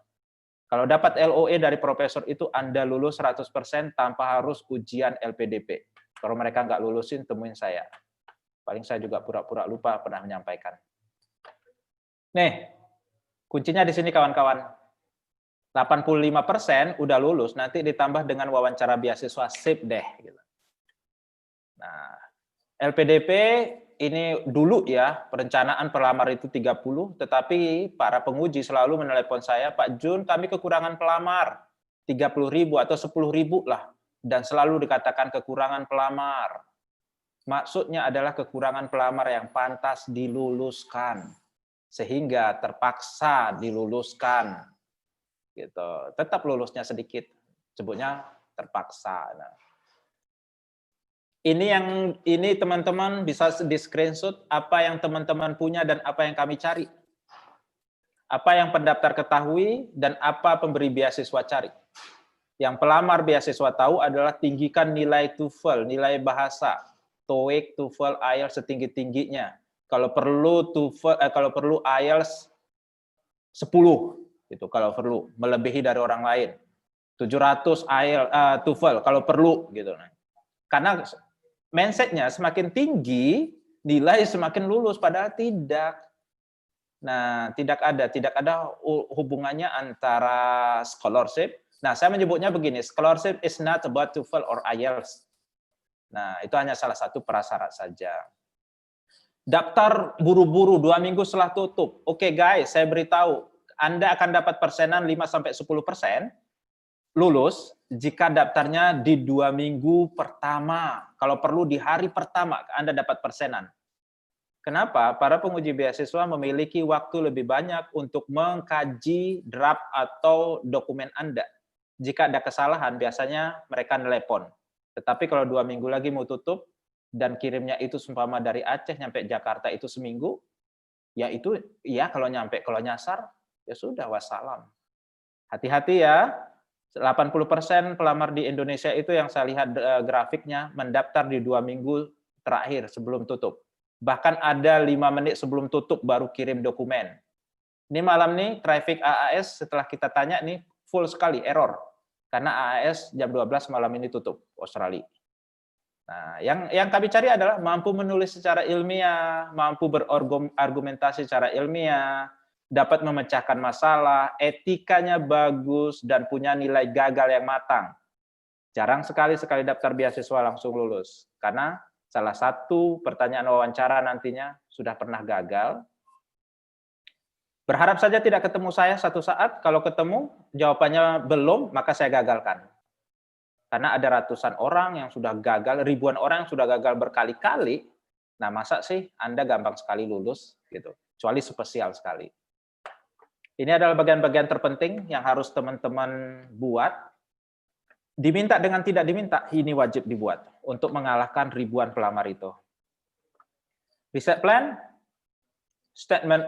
Kalau dapat LOE dari profesor itu, Anda lulus 100% tanpa harus ujian LPDP. Kalau mereka nggak lulusin, temuin saya. Paling saya juga pura-pura lupa pernah menyampaikan. Nih, kuncinya di sini kawan-kawan. 85% udah lulus, nanti ditambah dengan wawancara beasiswa, sip deh. Nah, LPDP ini dulu ya, perencanaan pelamar itu 30, tetapi para penguji selalu menelepon saya, Pak Jun, kami kekurangan pelamar, 30.000 atau 10.000 lah, dan selalu dikatakan kekurangan pelamar. Maksudnya adalah kekurangan pelamar yang pantas diluluskan, sehingga terpaksa diluluskan. Gitu. Tetap lulusnya sedikit, sebutnya terpaksa. Nah, ini teman-teman bisa di screenshot apa yang teman-teman punya dan apa yang kami cari. Apa yang pendaftar ketahui dan apa pemberi beasiswa cari. Yang pelamar beasiswa tahu adalah tinggikan nilai TOEFL, nilai bahasa, TOEIC, TOEFL, IELTS setinggi-tingginya. Kalau perlu kalau perlu IELTS 10 gitu kalau perlu, melebihi dari orang lain. 700 IELTS TOEFL kalau perlu gitu. Karena mindset-nya semakin tinggi, nilai semakin lulus, padahal tidak. Nah, tidak ada hubungannya antara scholarship. Nah, saya menyebutnya begini, scholarship is not about TOEFL or IELTS. Nah, itu hanya salah satu prasyarat saja. Daftar buru-buru 2 minggu setelah tutup. Oke guys, saya beritahu, Anda akan dapat persenan 5-10% lulus jika daftarnya di 2 minggu pertama. Kalau perlu di hari pertama Anda dapat persenan. Kenapa? Para penguji beasiswa memiliki waktu lebih banyak untuk mengkaji draft atau dokumen Anda. Jika ada kesalahan, biasanya mereka nelepon. Tetapi kalau 2 minggu lagi mau tutup, dan kirimnya itu seumpama dari Aceh nyampe Jakarta itu seminggu, ya itu ya kalau nyampe, kalau nyasar, ya sudah wassalam. Hati-hati ya, 80% pelamar di Indonesia itu yang saya lihat grafiknya mendaftar di 2 minggu terakhir sebelum tutup. Bahkan ada 5 menit sebelum tutup baru kirim dokumen. Ini malam nih traffic AAS setelah kita tanya nih full sekali error. Karena AAS jam 12 malam ini tutup Australia. Nah, yang kami cari adalah mampu menulis secara ilmiah, mampu berargumentasi secara ilmiah, dapat memecahkan masalah, etikanya bagus, dan punya nilai gagal yang matang. Jarang sekali daftar beasiswa langsung lulus. Karena salah satu pertanyaan wawancara nantinya sudah pernah gagal. Berharap saja tidak ketemu saya satu saat, kalau ketemu jawabannya belum, maka saya gagalkan. Karena ada ratusan orang yang sudah gagal, ribuan orang yang sudah gagal berkali-kali. Nah, masa sih Anda gampang sekali lulus gitu? Kecuali spesial sekali. Ini adalah bagian-bagian terpenting yang harus teman-teman buat. Diminta dengan tidak diminta, ini wajib dibuat untuk mengalahkan ribuan pelamar itu. Research plan,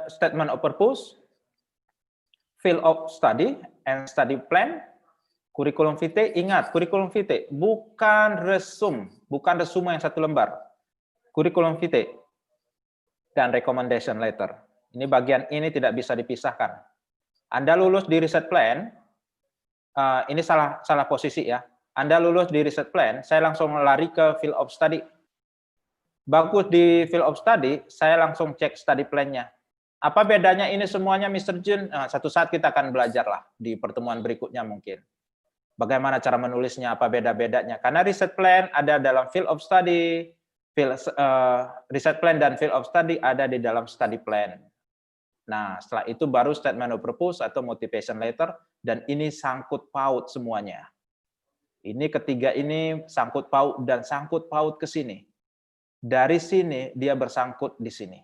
statement of purpose, field of study and study plan. Kurikulum vitae, ingat, kurikulum vitae bukan resume yang satu lembar. Kurikulum vitae dan recommendation letter. Ini bagian ini tidak bisa dipisahkan. Anda lulus di research plan, ini salah posisi ya. Anda lulus di research plan, saya langsung lari ke field of study. Bagus di field of study, saya langsung cek study plan-nya. Apa bedanya ini semuanya, Mr. Jun? Nah, satu saat kita akan belajar lah di pertemuan berikutnya mungkin. Bagaimana cara menulisnya, apa beda-bedanya. Karena research plan ada dalam field of study, research plan dan field of study ada di dalam study plan. Nah, setelah itu baru statement of purpose atau motivation letter, dan ini sangkut paut semuanya. Ini ketiga ini sangkut paut dan sangkut paut ke sini. Dari sini dia bersangkut di sini.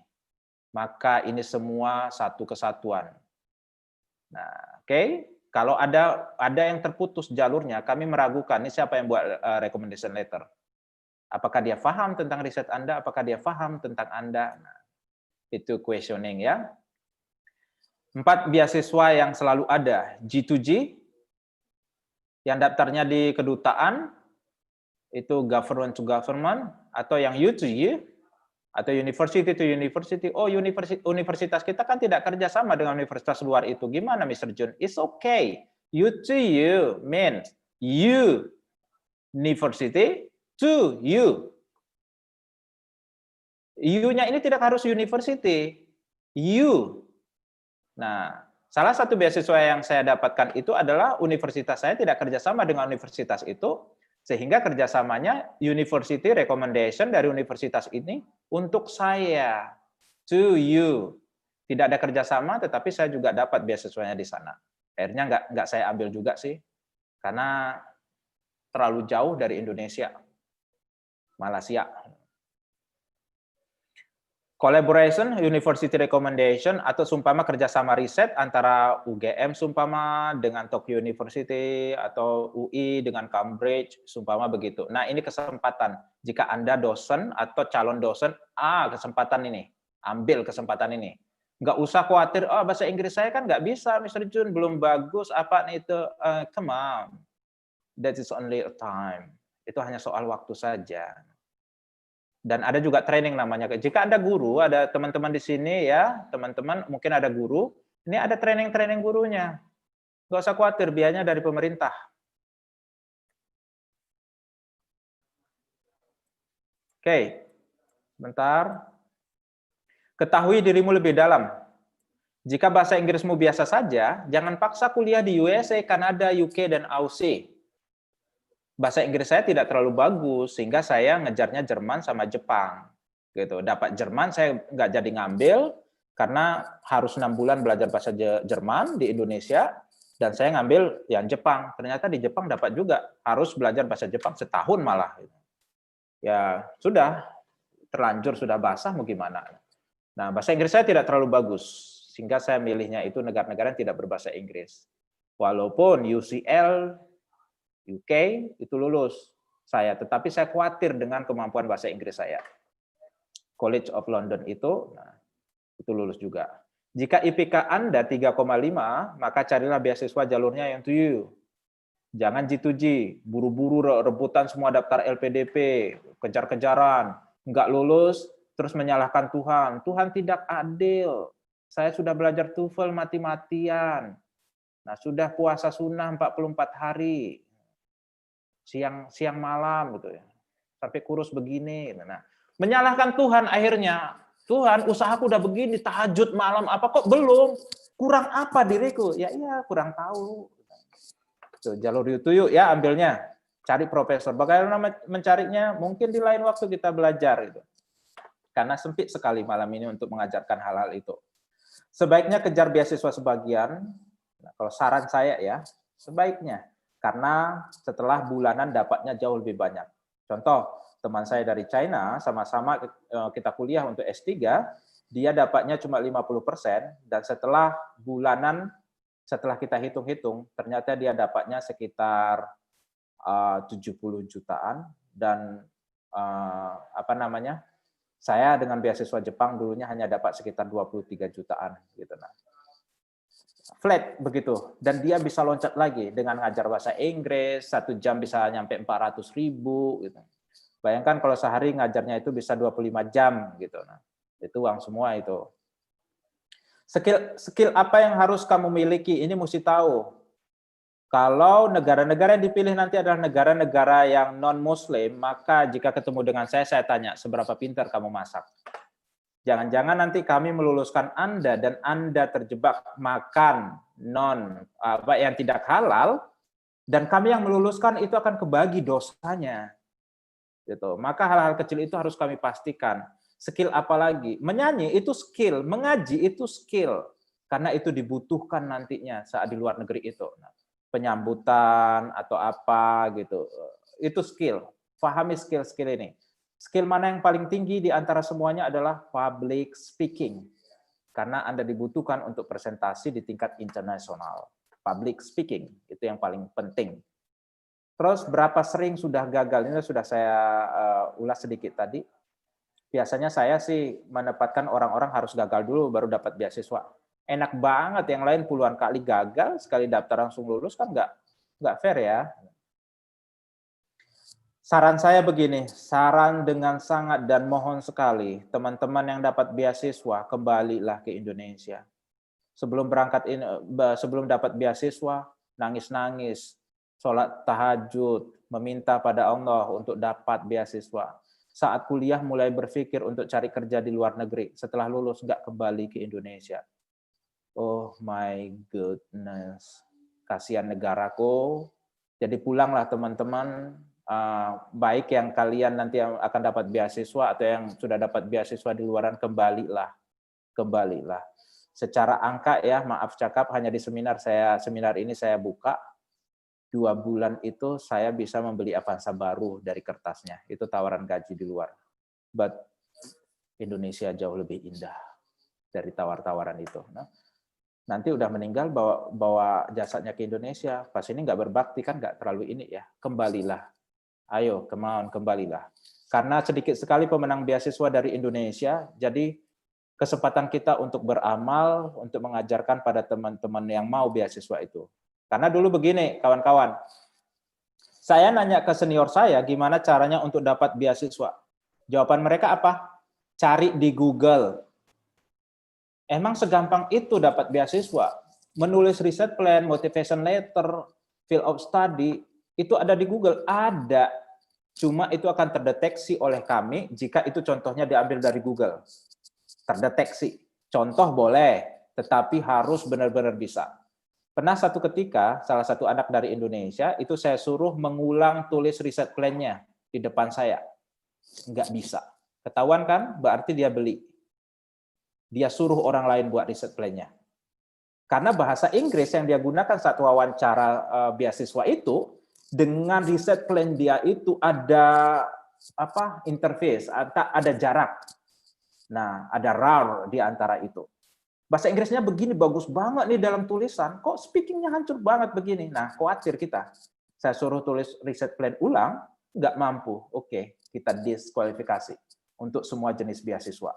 Maka ini semua satu kesatuan. Nah, oke. Kalau ada yang terputus jalurnya, kami meragukan, ini siapa yang buat recommendation letter? Apakah dia paham tentang riset Anda? Apakah dia paham tentang Anda? Nah, itu questioning ya. 4 beasiswa yang selalu ada, G2G, yang daftarnya di kedutaan, itu government to government, atau yang U2U, atau university to university. Oh, universitas kita kan tidak kerjasama dengan universitas luar itu. Gimana, Mr. Jun? It's okay. U2U means you university to you. U-nya ini tidak harus university. You. Nah, salah satu beasiswa yang saya dapatkan itu adalah universitas saya tidak kerjasama dengan universitas itu, sehingga kerjasamanya university recommendation dari universitas ini untuk saya, to you. Tidak ada kerjasama, tetapi saya juga dapat beasiswanya di sana. Akhirnya nggak saya ambil juga sih, karena terlalu jauh dari Indonesia, Malaysia. Collaboration, university recommendation, atau sumpama kerjasama riset antara UGM sumpama dengan Tokyo University, atau UI dengan Cambridge, sumpama begitu. Nah, ini kesempatan. Jika Anda dosen atau calon dosen, kesempatan ini. Ambil kesempatan ini. Nggak usah khawatir, bahasa Inggris saya kan nggak bisa, Mr. Jun, belum bagus, apa itu. Come on. That is only a time. Itu hanya soal waktu saja. Dan ada juga training namanya. Jika ada guru, ada teman-teman di sini ya, teman-teman mungkin ada guru, ini ada training gurunya. Nggak usah khawatir, biayanya dari pemerintah. Oke, bentar. Ketahui dirimu lebih dalam. Jika bahasa Inggrismu biasa saja, jangan paksa kuliah di USA, Kanada, UK, dan Aussie. Bahasa Inggris saya tidak terlalu bagus, sehingga saya ngejarnya Jerman sama Jepang. Gitu. Dapat Jerman, saya nggak jadi ngambil, karena harus 6 bulan belajar bahasa Jerman di Indonesia, dan saya ngambil yang Jepang. Ternyata di Jepang dapat juga, harus belajar bahasa Jepang setahun malah. Ya sudah, terlanjur sudah basah, mau gimana. Nah, bahasa Inggris saya tidak terlalu bagus, sehingga saya milihnya itu negara-negara yang tidak berbahasa Inggris. Walaupun UCL, UK itu lulus saya, tetapi saya khawatir dengan kemampuan bahasa Inggris saya. College of London itu, nah, itu lulus juga. Jika IPK Anda 3,5, maka carilah beasiswa jalurnya yang to you. Jangan G2G, buru-buru rebutan semua daftar LPDP, kejar-kejaran, nggak lulus, terus menyalahkan Tuhan. Tuhan tidak adil. Saya sudah belajar TOEFL mati-matian. Nah, sudah puasa sunnah 44 hari. Siang malam gitu ya. Sampai kurus begini. Nah, menyalahkan Tuhan akhirnya. Tuhan, usahaku udah begini, tahajud malam apa kok belum? Kurang apa diriku? Ya iya, kurang tahu. Tuh, jalur YouTube ya ambilnya. Cari profesor. Bagaimana mencarinya? Mungkin di lain waktu kita belajar itu. Karena sempit sekali malam ini untuk mengajarkan hal-hal itu. Sebaiknya kejar beasiswa sebagian. Nah, kalau saran saya ya, sebaiknya. Karena setelah bulanan dapatnya jauh lebih banyak. Contoh, teman saya dari China, sama-sama kita kuliah untuk S3, dia dapatnya cuma 50%, dan setelah bulanan, setelah kita hitung-hitung, ternyata dia dapatnya sekitar 70 jutaan, dan saya dengan beasiswa Jepang dulunya hanya dapat sekitar 23 jutaan. Gitu. Nah, flat begitu, dan dia bisa loncat lagi dengan ngajar bahasa Inggris, 1 jam bisa nyampe 400.000 gitu. Bayangkan kalau sehari ngajarnya itu bisa 25 jam gitu. Nah, itu uang semua itu. Skill apa yang harus kamu miliki? Ini mesti tahu. Kalau negara-negara yang dipilih nanti adalah negara-negara yang non-Muslim, maka jika ketemu dengan saya tanya, seberapa pintar kamu masak? Jangan-jangan nanti kami meluluskan Anda dan Anda terjebak makan yang tidak halal, dan kami yang meluluskan itu akan kebagi dosanya. Gitu. Maka hal-hal kecil itu harus kami pastikan. Skill apa lagi? Menyanyi itu skill, mengaji itu skill, karena itu dibutuhkan nantinya saat di luar negeri itu. Nah, penyambutan atau apa gitu, itu skill. Pahami skill-skill ini. Skill mana yang paling tinggi di antara semuanya adalah public speaking. Karena Anda dibutuhkan untuk presentasi di tingkat internasional. Public speaking, itu yang paling penting. Terus berapa sering sudah gagal? Ini sudah saya ulas sedikit tadi. Biasanya saya sih menempatkan orang-orang harus gagal dulu baru dapat beasiswa. Enak banget, yang lain puluhan kali gagal, sekali daftar langsung lulus, kan nggak fair ya. Saran saya begini, saran dengan sangat dan mohon sekali, teman-teman yang dapat beasiswa, kembalilah ke Indonesia. Sebelum dapat beasiswa, nangis-nangis, sholat tahajud, meminta pada Allah untuk dapat beasiswa. Saat kuliah mulai berpikir untuk cari kerja di luar negeri, setelah lulus nggak kembali ke Indonesia. Oh my goodness, kasihan negaraku. Jadi pulanglah teman-teman, baik yang kalian nanti yang akan dapat beasiswa atau yang sudah dapat beasiswa di luaran, kembalilah. Secara angka ya, maaf cakap, hanya di seminar ini saya buka 2 bulan itu saya bisa membeli Avanza baru dari kertasnya. Itu tawaran gaji di luar. But Indonesia jauh lebih indah dari tawar-tawaran itu. Nah, nanti udah meninggal bawa jasadnya ke Indonesia, pas ini nggak berbakti kan, nggak terlalu ini ya. Kembalilah. Ayo, kembalilah. Karena sedikit sekali pemenang beasiswa dari Indonesia, jadi kesempatan kita untuk beramal, untuk mengajarkan pada teman-teman yang mau beasiswa itu. Karena dulu begini, kawan-kawan, saya nanya ke senior saya, gimana caranya untuk dapat beasiswa? Jawaban mereka apa? Cari di Google. Emang segampang itu dapat beasiswa? Menulis riset plan, motivation letter, field of study, itu ada di Google, ada. Cuma itu akan terdeteksi oleh kami jika itu contohnya diambil dari Google. terdeteksi. Contoh boleh, tetapi harus benar-benar bisa. Pernah satu ketika, salah satu anak dari Indonesia, itu saya suruh mengulang tulis riset plan-nya di depan saya. Nggak bisa. Ketahuan kan? Berarti dia beli. Dia suruh orang lain buat riset plan-nya. Karena bahasa Inggris yang dia gunakan saat wawancara beasiswa itu, dengan riset plan dia itu ada interface, ada jarak. Nah, ada RAR di antara itu. Bahasa Inggrisnya begini, bagus banget nih dalam tulisan, kok speakingnya hancur banget begini. Nah, khawatir kita. Saya suruh tulis riset plan ulang, nggak mampu. Oke, kita diskualifikasi untuk semua jenis beasiswa.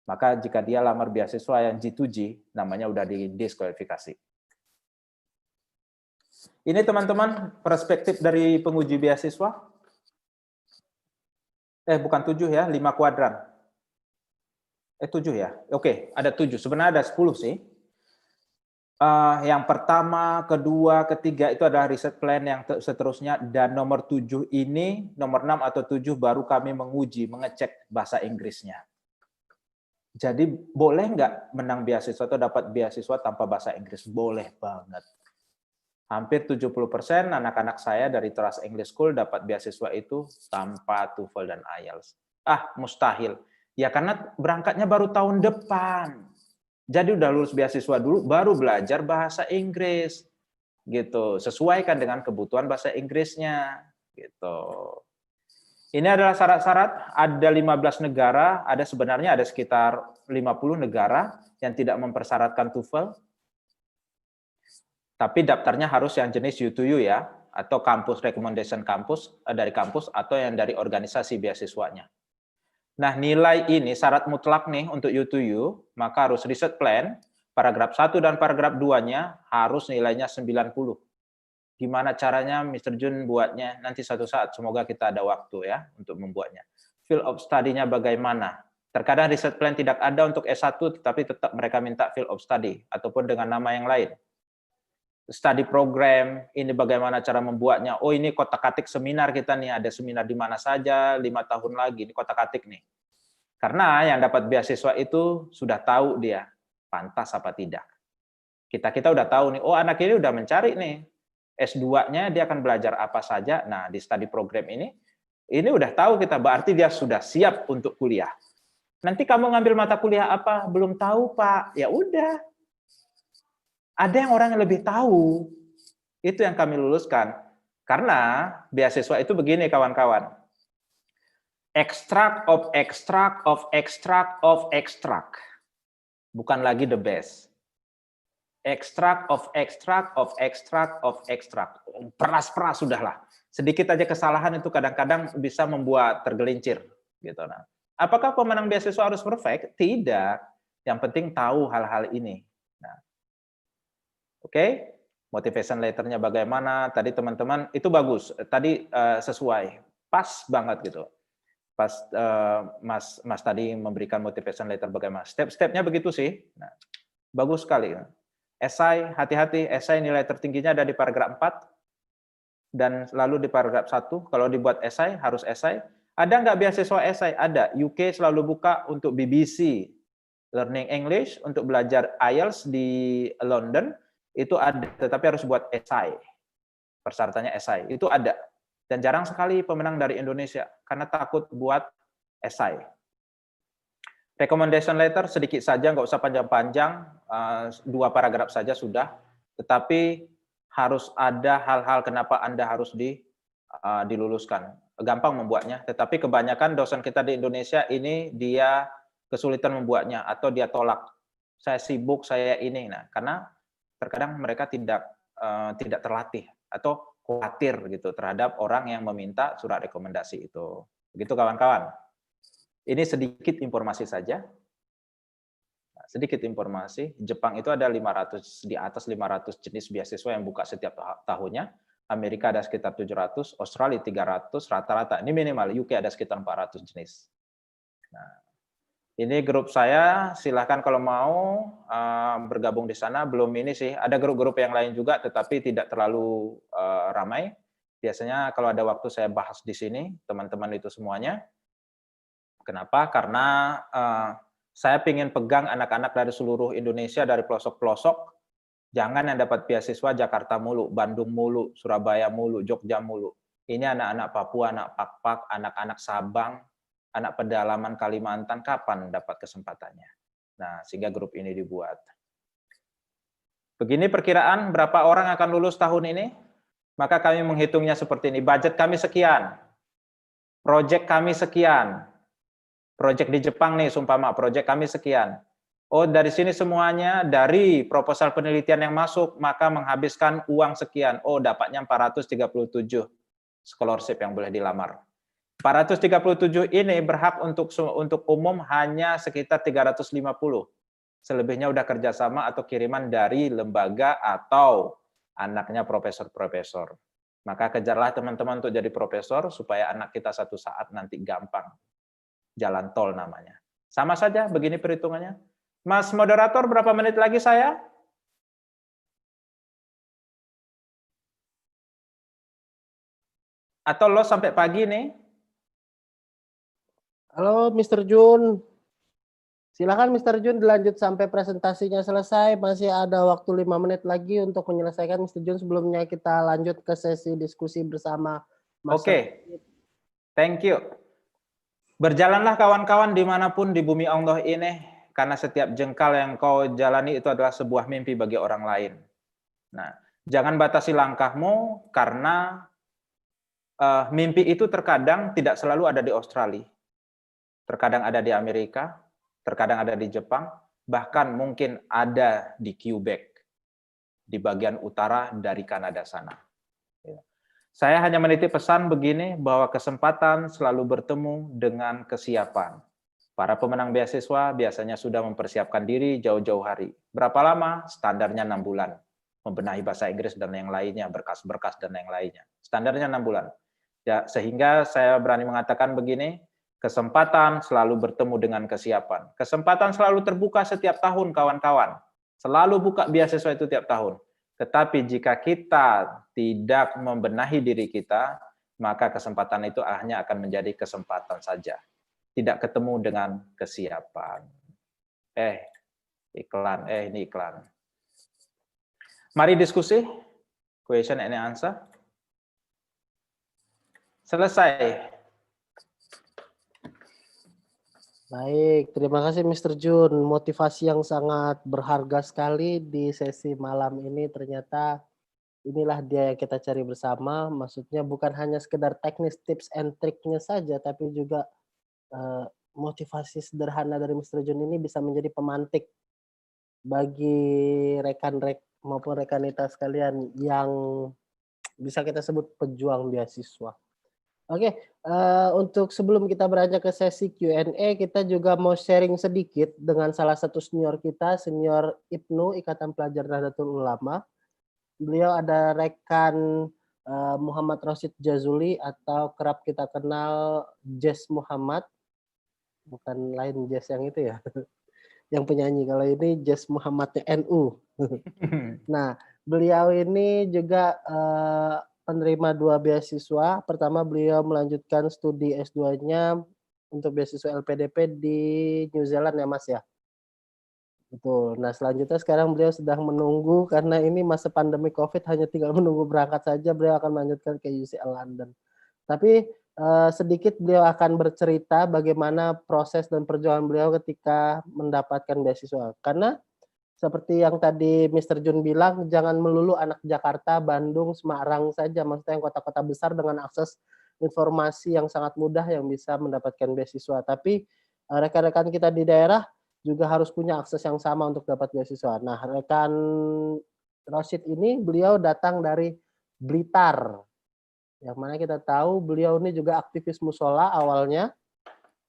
Maka jika dia lamar beasiswa yang G2G, namanya udah didiskualifikasi. Ini teman-teman perspektif dari penguji beasiswa. Bukan 7 ya, 5 kuadran. 7 ya? Oke, ada 7. Sebenarnya ada 10 sih. Yang pertama, kedua, ketiga itu adalah riset plan yang seterusnya. Dan nomor 7 ini, nomor 6 atau 7 baru kami menguji, mengecek bahasa Inggrisnya. Jadi boleh nggak menang beasiswa atau dapat beasiswa tanpa bahasa Inggris? Boleh banget. Hampir 70% anak-anak saya dari Trust English School dapat beasiswa itu tanpa TOEFL dan IELTS. Mustahil. Ya karena berangkatnya baru tahun depan. Jadi udah lulus beasiswa dulu, baru belajar bahasa Inggris. Gitu. Sesuaikan dengan kebutuhan bahasa Inggrisnya. Gitu. Ini adalah syarat-syarat, ada 15 negara, sebenarnya ada sekitar 50 negara yang tidak mempersyaratkan TOEFL. Tapi daftarnya harus yang jenis U2U ya, atau kampus recommendation kampus dari kampus atau yang dari organisasi beasiswanya. Nah, nilai ini syarat mutlak nih untuk U2U, maka harus riset plan, paragraf 1 dan paragraf 2-nya harus nilainya 90. Gimana caranya Mr. Jun buatnya? Nanti suatu saat, semoga kita ada waktu ya untuk membuatnya. Field of study-nya bagaimana? Terkadang riset plan tidak ada untuk S1, tetapi tetap mereka minta field of study, ataupun dengan nama yang lain. Study program, ini bagaimana cara membuatnya? Oh ini kotak-katik seminar kita nih, ada seminar di mana saja, 5 tahun lagi, ini kotak-katik nih. Karena yang dapat beasiswa itu sudah tahu dia, pantas apa tidak. Kita udah tahu nih, oh anak ini udah mencari nih, S2-nya dia akan belajar apa saja. Nah, di study program ini udah tahu kita, berarti dia sudah siap untuk kuliah. Nanti kamu ngambil mata kuliah apa? Belum tahu, Pak. Ya udah. Ada yang orang yang lebih tahu. Itu yang kami luluskan. Karena beasiswa itu begini, kawan-kawan. Extract of extract of extract of extract. Bukan lagi the best. Extract of extract of extract of extract. Peras-peras sudahlah. Sedikit aja kesalahan itu kadang-kadang bisa membuat tergelincir gitu. Nah, apakah pemenang beasiswa harus perfect? Tidak. Yang penting tahu hal-hal ini. Nah, oke. Motivation letter-nya bagaimana? Tadi teman-teman itu bagus. Tadi sesuai. Pas banget gitu. Pas Mas tadi memberikan motivation letter bagaimana? Step-stepnya begitu sih. Nah, bagus sekali. Esai, hati-hati, esai nilai tertingginya ada di paragraf 4, dan lalu di paragraf 1, kalau dibuat esai, harus esai. Ada nggak beasiswa esai? Ada. UK selalu buka untuk BBC, Learning English, untuk belajar IELTS di London, itu ada, tetapi harus buat esai. Persyaratannya esai, itu ada. Dan jarang sekali pemenang dari Indonesia, karena takut buat esai. Recommendation letter sedikit saja, nggak usah panjang-panjang, 2 paragraf saja sudah. Tetapi harus ada hal-hal kenapa Anda harus diluluskan. Gampang membuatnya, tetapi kebanyakan dosen kita di Indonesia ini dia kesulitan membuatnya atau dia tolak. Saya sibuk, saya ini. Nah, karena terkadang mereka tidak terlatih atau khawatir gitu terhadap orang yang meminta surat rekomendasi itu. Begitu kawan-kawan. Ini sedikit informasi saja. Nah, sedikit informasi, Jepang itu ada 500, di atas 500 jenis beasiswa yang buka setiap tahunnya. Amerika ada sekitar 700, Australia 300, rata-rata. Ini minimal, UK ada sekitar 400 jenis. Nah, ini grup saya, silahkan kalau mau bergabung di sana. Belum ini sih, ada grup-grup yang lain juga, tetapi tidak terlalu ramai. Biasanya kalau ada waktu saya bahas di sini, teman-teman itu semuanya. Kenapa? Karena Saya ingin pegang anak-anak dari seluruh Indonesia, dari pelosok-pelosok. Jangan yang dapat beasiswa Jakarta mulu, Bandung mulu, Surabaya mulu, Jogja mulu. Ini anak-anak Papua, anak Pak-Pak, anak-anak Sabang, anak pedalaman Kalimantan, kapan dapat kesempatannya? Nah, sehingga grup ini dibuat. Begini perkiraan berapa orang akan lulus tahun ini? Maka kami menghitungnya seperti ini. Budget kami sekian. Project kami sekian. Project di Jepang nih, sumpama project kami sekian. Oh, dari sini semuanya, dari proposal penelitian yang masuk, maka menghabiskan uang sekian. Oh, dapatnya 437 scholarship yang boleh dilamar. 437 ini berhak untuk umum hanya sekitar 350. Selebihnya udah kerjasama atau kiriman dari lembaga atau anaknya profesor-profesor. Maka kejarlah teman-teman untuk jadi profesor, supaya anak kita satu saat nanti gampang. Jalan tol namanya. Sama saja, begini perhitungannya. Mas moderator, berapa menit lagi saya? Atau lo sampai pagi nih? Halo Mr. Jun. Silakan Mr. Jun dilanjut sampai presentasinya selesai. Masih ada waktu 5 menit lagi untuk menyelesaikan Mr. Jun. Sebelumnya kita lanjut ke sesi diskusi bersama Mas. Oke. Thank you. Berjalanlah kawan-kawan dimanapun di bumi Allah ini, karena setiap jengkal yang kau jalani itu adalah sebuah mimpi bagi orang lain. Nah, jangan batasi langkahmu, karena mimpi itu terkadang tidak selalu ada di Australia. Terkadang ada di Amerika, terkadang ada di Jepang, bahkan mungkin ada di Quebec, di bagian utara dari Kanada sana. Saya hanya menitip pesan begini, bahwa kesempatan selalu bertemu dengan kesiapan. Para pemenang beasiswa biasanya sudah mempersiapkan diri jauh-jauh hari. Berapa lama? Standarnya 6 bulan. Membenahi bahasa Inggris dan yang lainnya, berkas-berkas dan yang lainnya. Standarnya 6 bulan. Ya, sehingga saya berani mengatakan begini, kesempatan selalu bertemu dengan kesiapan. Kesempatan selalu terbuka setiap tahun, kawan-kawan. Selalu buka beasiswa itu tiap tahun. Tetapi jika kita tidak membenahi diri kita, maka kesempatan itu hanya akan menjadi kesempatan saja. Tidak ketemu dengan kesiapan. Iklan, ini iklan. Mari diskusi. Question and answer. Selesai. Baik, terima kasih Mr. Jun. Motivasi yang sangat berharga sekali di sesi malam ini. Ternyata inilah dia yang kita cari bersama. Maksudnya bukan hanya sekedar teknis, tips and triknya saja, tapi juga motivasi sederhana dari Mr. Jun ini bisa menjadi pemantik bagi rekan-rekan maupun rekanita sekalian yang bisa kita sebut pejuang beasiswa. Oke, untuk sebelum kita beranjak ke sesi Q&A, kita juga mau sharing sedikit dengan salah satu senior kita, Senior Ibnu, Ikatan Pelajar Nahdlatul Ulama. Beliau ada rekan Muhammad Rosid Jazuli atau kerap kita kenal Jazz Muhammad. Bukan lain Jazz yang itu ya, yang penyanyi. Kalau ini Jazz Muhammadnya NU. Nah, beliau ini juga penerima 2 beasiswa. Pertama, beliau melanjutkan studi S2-nya untuk beasiswa LPDP di New Zealand ya Mas ya? Betul. Nah, selanjutnya sekarang beliau sedang menunggu, karena ini masa pandemi COVID, hanya tinggal menunggu berangkat saja, beliau akan melanjutkan ke UCL London. Tapi sedikit beliau akan bercerita bagaimana proses dan perjuangan beliau ketika mendapatkan beasiswa. Karena seperti yang tadi Mr. Jun bilang, jangan melulu anak Jakarta, Bandung, Semarang saja, maksudnya yang kota-kota besar dengan akses informasi yang sangat mudah yang bisa mendapatkan beasiswa. Tapi rekan-rekan kita di daerah juga harus punya akses yang sama untuk dapat beasiswa. Nah, rekan Rosid ini beliau datang dari Blitar, yang mana kita tahu beliau ini juga aktivis musola awalnya,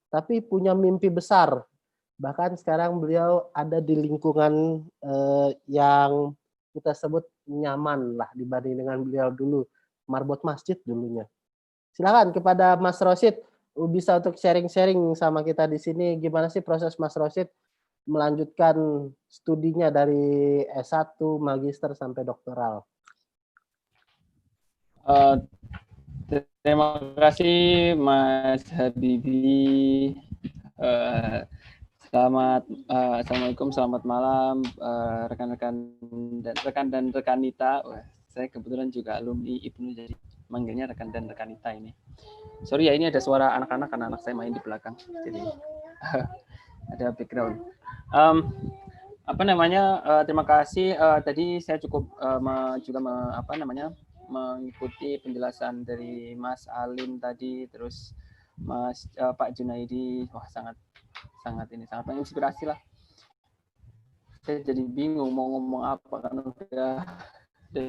tapi punya mimpi besar. Bahkan sekarang beliau ada di lingkungan yang kita sebut nyaman lah dibanding dengan beliau dulu, marbot masjid dulunya. Silakan kepada Mas Rosid, bisa untuk sharing-sharing sama kita di sini, gimana sih proses Mas Rosid melanjutkan studinya dari S1, magister sampai doktoral. Terima kasih Mas Habibi. Assalamualaikum, selamat malam rekan-rekan dan rekanita. Wah, saya kebetulan juga alumni IPNU, jadi manggilnya rekan dan rekanita ini. Sorry ya, ini ada suara anak-anak karena anak saya main di belakang, jadi ada background. Terima kasih. Tadi saya cukup mengikuti penjelasan dari Mas Alim tadi, terus Pak Junaidi. Wah, sangat menginspirasi lah. Saya jadi bingung mau ngomong apa karena udah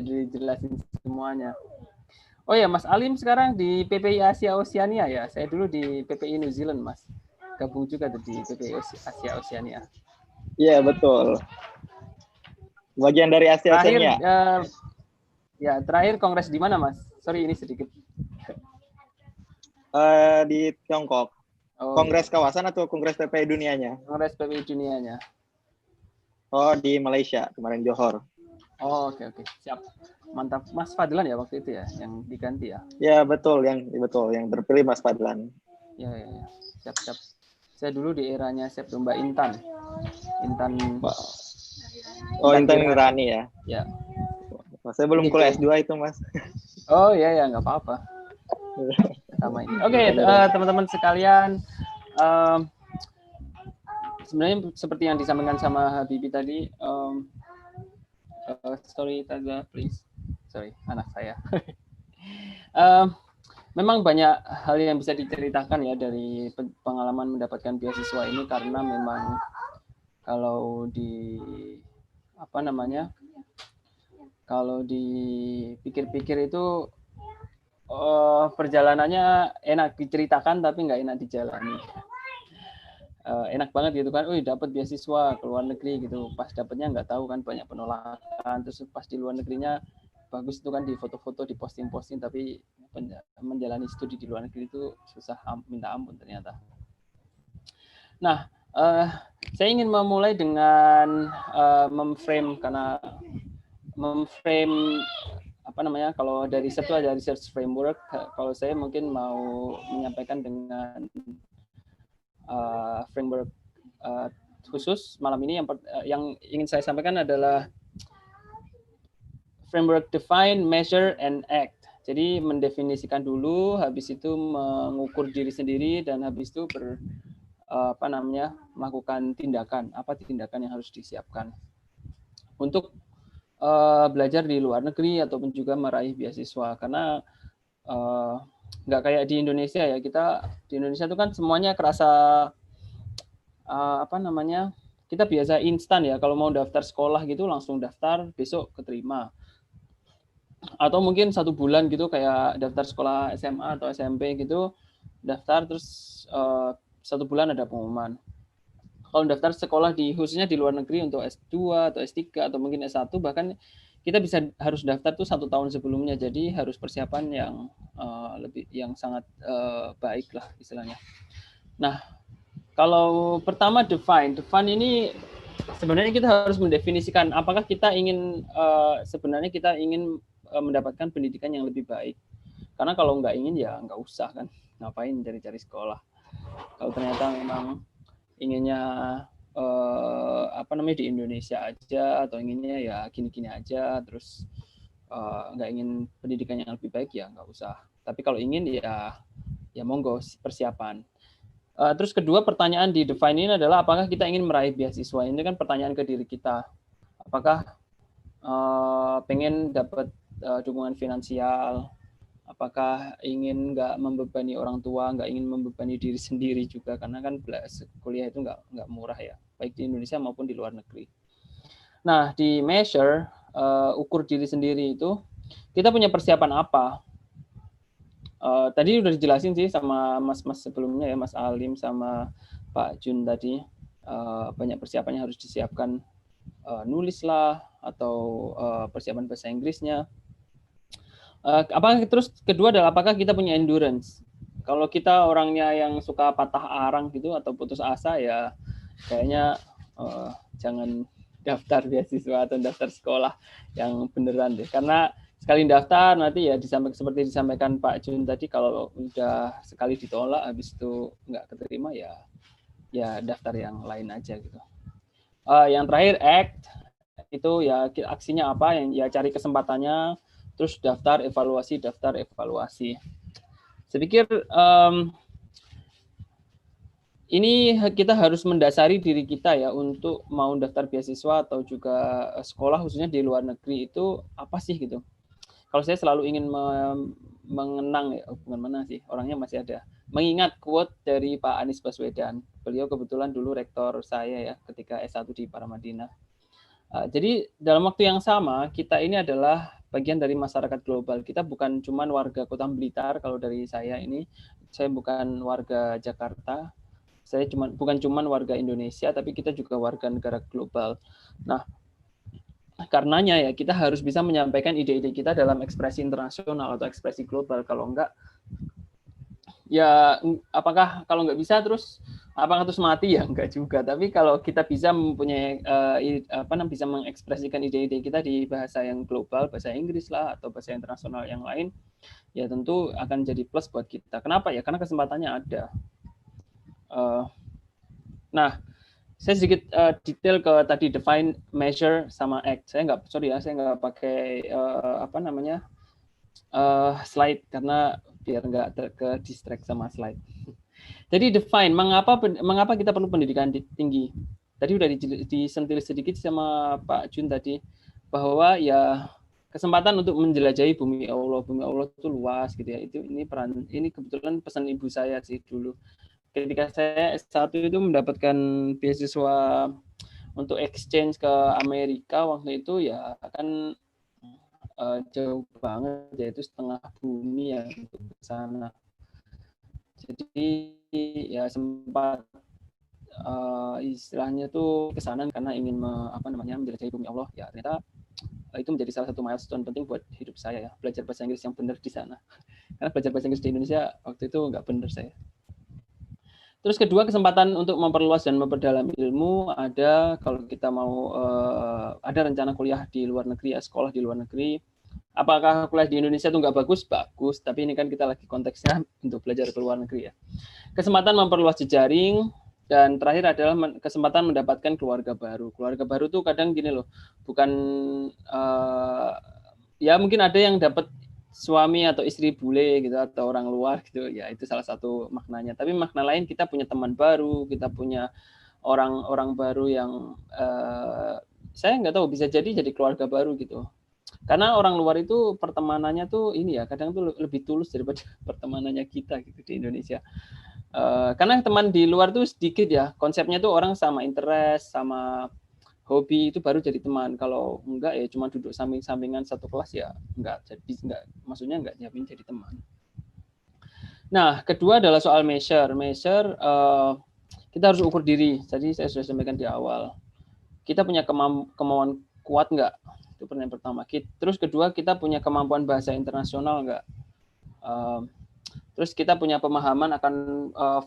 dijelasin semuanya. Oh ya, Mas Alim sekarang di PPI Asia Oceania ya. Saya dulu di PPI New Zealand, Mas. Gabung juga di PPI Asia Oceania. Iya, betul. Bagian dari Asia Oceania. Terakhir kongres di mana, Mas? Sorry, ini sedikit. Di Tiongkok. Kongres kawasan atau kongres PPI dunianya? Kongres PPI dunianya. Oh, di Malaysia, kemarin Johor. Oh, oke. Siap. Mantap. Mas Fadlan ya waktu itu ya, yang diganti ya? Ya, betul. Yang terpilih Mas Fadlan. Ya. Siap. Saya dulu di eranya September Intan. Intan Nurani ya? Ya. Saya belum kuliah S2 itu, Mas. Oh, iya, nggak apa-apa. Sama ini. Oke, teman-teman sekalian, sebenarnya seperti yang disampaikan sama Habibie tadi, anak saya. Memang banyak hal yang bisa diceritakan ya dari pengalaman mendapatkan beasiswa ini, karena memang kalau dipikir-pikir itu perjalanannya enak diceritakan tapi nggak enak dijalani. Enak banget gitu kan, dapat beasiswa ke luar negeri gitu, pas dapatnya nggak tahu kan banyak penolakan, terus pas di luar negerinya bagus itu kan, di foto-foto, di posting-posting, tapi menjalani studi di luar negeri itu susah minta ampun ternyata. Nah, saya ingin memulai dengan memframe kalau dari riset itu ada research framework. Kalau saya mungkin mau menyampaikan dengan framework khusus malam ini. Yang ingin saya sampaikan adalah framework define, measure, and act. Jadi mendefinisikan dulu, habis itu mengukur diri sendiri, dan habis itu melakukan tindakan. Apa tindakan yang harus disiapkan untuk belajar di luar negeri ataupun juga meraih beasiswa. Karena nggak kayak di Indonesia ya, kita di Indonesia itu kan semuanya kerasa kita biasa instan ya, kalau mau daftar sekolah gitu langsung daftar, besok keterima. Atau mungkin 1 bulan gitu, kayak daftar sekolah SMA atau SMP gitu, daftar terus 1 bulan ada pengumuman. Kalau daftar sekolah khususnya di luar negeri untuk S2 atau S3 atau mungkin S1, bahkan kita harus daftar tuh 1 tahun sebelumnya. Jadi harus persiapan yang sangat baik lah istilahnya. Nah, kalau pertama define ini sebenarnya kita harus mendefinisikan apakah kita ingin mendapatkan pendidikan yang lebih baik. Karena kalau nggak ingin ya nggak usah kan, ngapain cari-cari sekolah. Kalau ternyata memang inginnya di Indonesia aja, atau inginnya ya gini-gini aja, terus nggak ingin pendidikan yang lebih baik ya nggak usah. Tapi kalau ingin ya monggo persiapan. Terus kedua, pertanyaan di define ini adalah apakah kita ingin meraih beasiswa. Ini kan pertanyaan ke diri kita. Apakah pengen dapat dukungan finansial, apakah ingin nggak membebani orang tua, nggak ingin membebani diri sendiri juga, karena kan kuliah itu nggak murah ya, baik di Indonesia maupun di luar negeri. Nah, di measure, ukur diri sendiri itu, kita punya persiapan apa? Tadi udah dijelasin sih sama mas-mas sebelumnya ya, Mas Alim sama Pak Jun tadi, banyak persiapan yang harus disiapkan, nulis lah, atau persiapan bahasa Inggrisnya. Terus kedua adalah apakah kita punya endurance. Kalau kita orangnya yang suka patah arang gitu atau putus asa, ya kayaknya jangan daftar beasiswa atau daftar sekolah yang beneran deh. Karena sekali daftar nanti ya seperti disampaikan Pak Jun tadi, kalau udah sekali ditolak habis itu nggak keterima ya ya daftar yang lain aja gitu. Yang terakhir act, itu ya aksinya apa, yang ya cari kesempatannya, terus daftar evaluasi. Saya pikir ini kita harus mendasari diri kita ya untuk mau daftar beasiswa atau juga sekolah khususnya di luar negeri itu apa sih gitu. Kalau saya selalu ingin mengenang, ya, bukan menang sih, orangnya masih ada, mengingat quote dari Pak Anies Baswedan. Beliau kebetulan dulu rektor saya ya ketika S1 di Paramadina. Jadi dalam waktu yang sama kita ini adalah bagian dari masyarakat global. Kita bukan cuma warga Kota Blitar. Kalau dari saya bukan warga Jakarta. Saya bukan cuma warga Indonesia, tapi kita juga warga negara global. Nah, karenanya ya kita harus bisa menyampaikan ide-ide kita dalam ekspresi internasional atau ekspresi global. Kalau enggak, ya apakah kalau nggak bisa terus apakah terus mati? Ya enggak juga. Tapi kalau kita bisa mempunyai bisa mengekspresikan ide-ide kita di bahasa yang global, bahasa Inggris lah atau bahasa internasional yang lain, ya tentu akan jadi plus buat kita. Kenapa ya? Karena kesempatannya ada. Nah, saya sedikit detail ke tadi define, measure, sama act. Saya nggak pakai slide karena biar nggak ke distract sama slide. Jadi define, mengapa kita perlu pendidikan tinggi? Tadi udah disentil sedikit sama Pak Jun tadi bahwa ya kesempatan untuk menjelajahi bumi Allah itu luas gitu ya. Ini kebetulan pesan ibu saya sih dulu. Ketika saya S1 itu mendapatkan beasiswa untuk exchange ke Amerika waktu itu ya kan jauh banget, yaitu setengah bumi ya untuk ke sana. Jadi ya sempat istilahnya tuh ke sana karena ingin menjelajahi bumi Allah. Ya ternyata itu menjadi salah satu milestone penting buat hidup saya ya, belajar bahasa Inggris yang benar di sana. Karena belajar bahasa Inggris di Indonesia waktu itu nggak benar saya. Terus kedua, kesempatan untuk memperluas dan memperdalam ilmu ada kalau kita mau ada rencana kuliah di luar negeri ya, sekolah di luar negeri. Apakah kuliah di Indonesia itu nggak bagus? Bagus, tapi ini kan kita lagi konteksnya untuk belajar ke luar negeri ya. Kesempatan memperluas jejaring, dan terakhir adalah kesempatan mendapatkan keluarga baru. Keluarga baru tuh kadang gini loh, bukan ya mungkin ada yang dapat suami atau istri bule gitu atau orang luar gitu ya, itu salah satu maknanya. Tapi makna lain kita punya teman baru, kita punya orang baru yang saya nggak tahu, bisa jadi keluarga baru gitu. Karena orang luar itu pertemanannya tuh ini ya kadang tuh lebih tulus daripada pertemanannya kita gitu di Indonesia. Karena teman di luar tuh sedikit ya, konsepnya tuh orang sama interest, sama hobi itu baru jadi teman. Kalau enggak ya cuma duduk samping-sampingan satu kelas ya maksudnya enggak nyiapin jadi teman. Nah, kedua adalah soal measure. Kita harus ukur diri. Tadi saya sudah sampaikan di awal. Kita punya kemauan kuat enggak? Itu pertanyaan pertama. Terus kedua, kita punya kemampuan bahasa internasional enggak? Terus kita punya pemahaman akan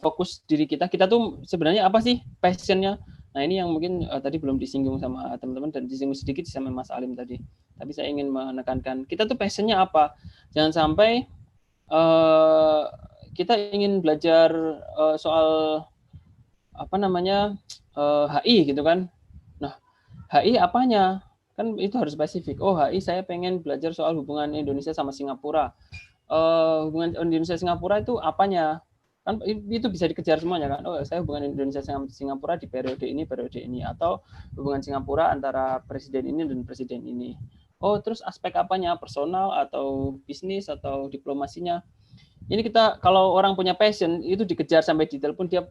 fokus diri kita. Kita tuh sebenarnya apa sih passion-nya? Nah, ini yang mungkin tadi belum disinggung sama teman-teman dan disinggung sedikit sama Mas Alim tadi. Tapi saya ingin menekankan, kita tuh passion-nya apa? Jangan sampai kita ingin belajar soal HI gitu kan. Nah, HI apanya? Kan itu harus spesifik. Oh, HI saya pengen belajar soal hubungan Indonesia sama Singapura. Hubungan Indonesia Singapura itu apanya? Kan itu bisa dikejar semuanya kan. Oh, saya hubungan Indonesia sama Singapura di periode ini, atau hubungan Singapura antara presiden ini dan presiden ini. Oh, terus aspek apanya? Personal atau bisnis atau diplomasinya? Ini kita kalau orang punya passion itu dikejar sampai detail pun dia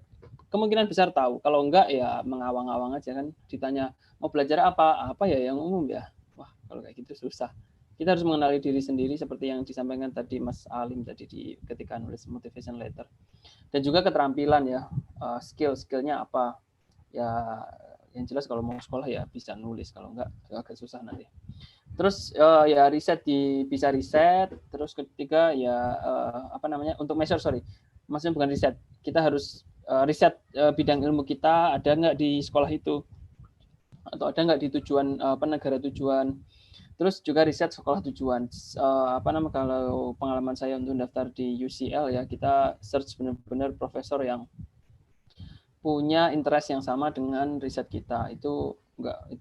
kemungkinan besar tahu. Kalau enggak ya mengawang-awang aja kan. Ditanya mau belajar apa? Apa ya yang umum ya? Wah, kalau kayak gitu susah. Kita harus mengenali diri sendiri seperti yang disampaikan tadi Mas Alim tadi ketika nulis motivation letter. Dan juga keterampilan ya, skillnya apa. Ya yang jelas kalau mau sekolah ya bisa nulis, kalau enggak agak susah nanti. Terus ya bisa riset. Terus ketiga ya untuk measure, maksudnya bukan riset. Kita harus riset bidang ilmu kita ada nggak di sekolah itu, atau ada nggak di tujuan negara tujuan. Terus juga riset sekolah tujuan. Kalau pengalaman saya untuk daftar di UCL ya, kita search benar-benar profesor yang punya interest yang sama dengan riset kita. Itu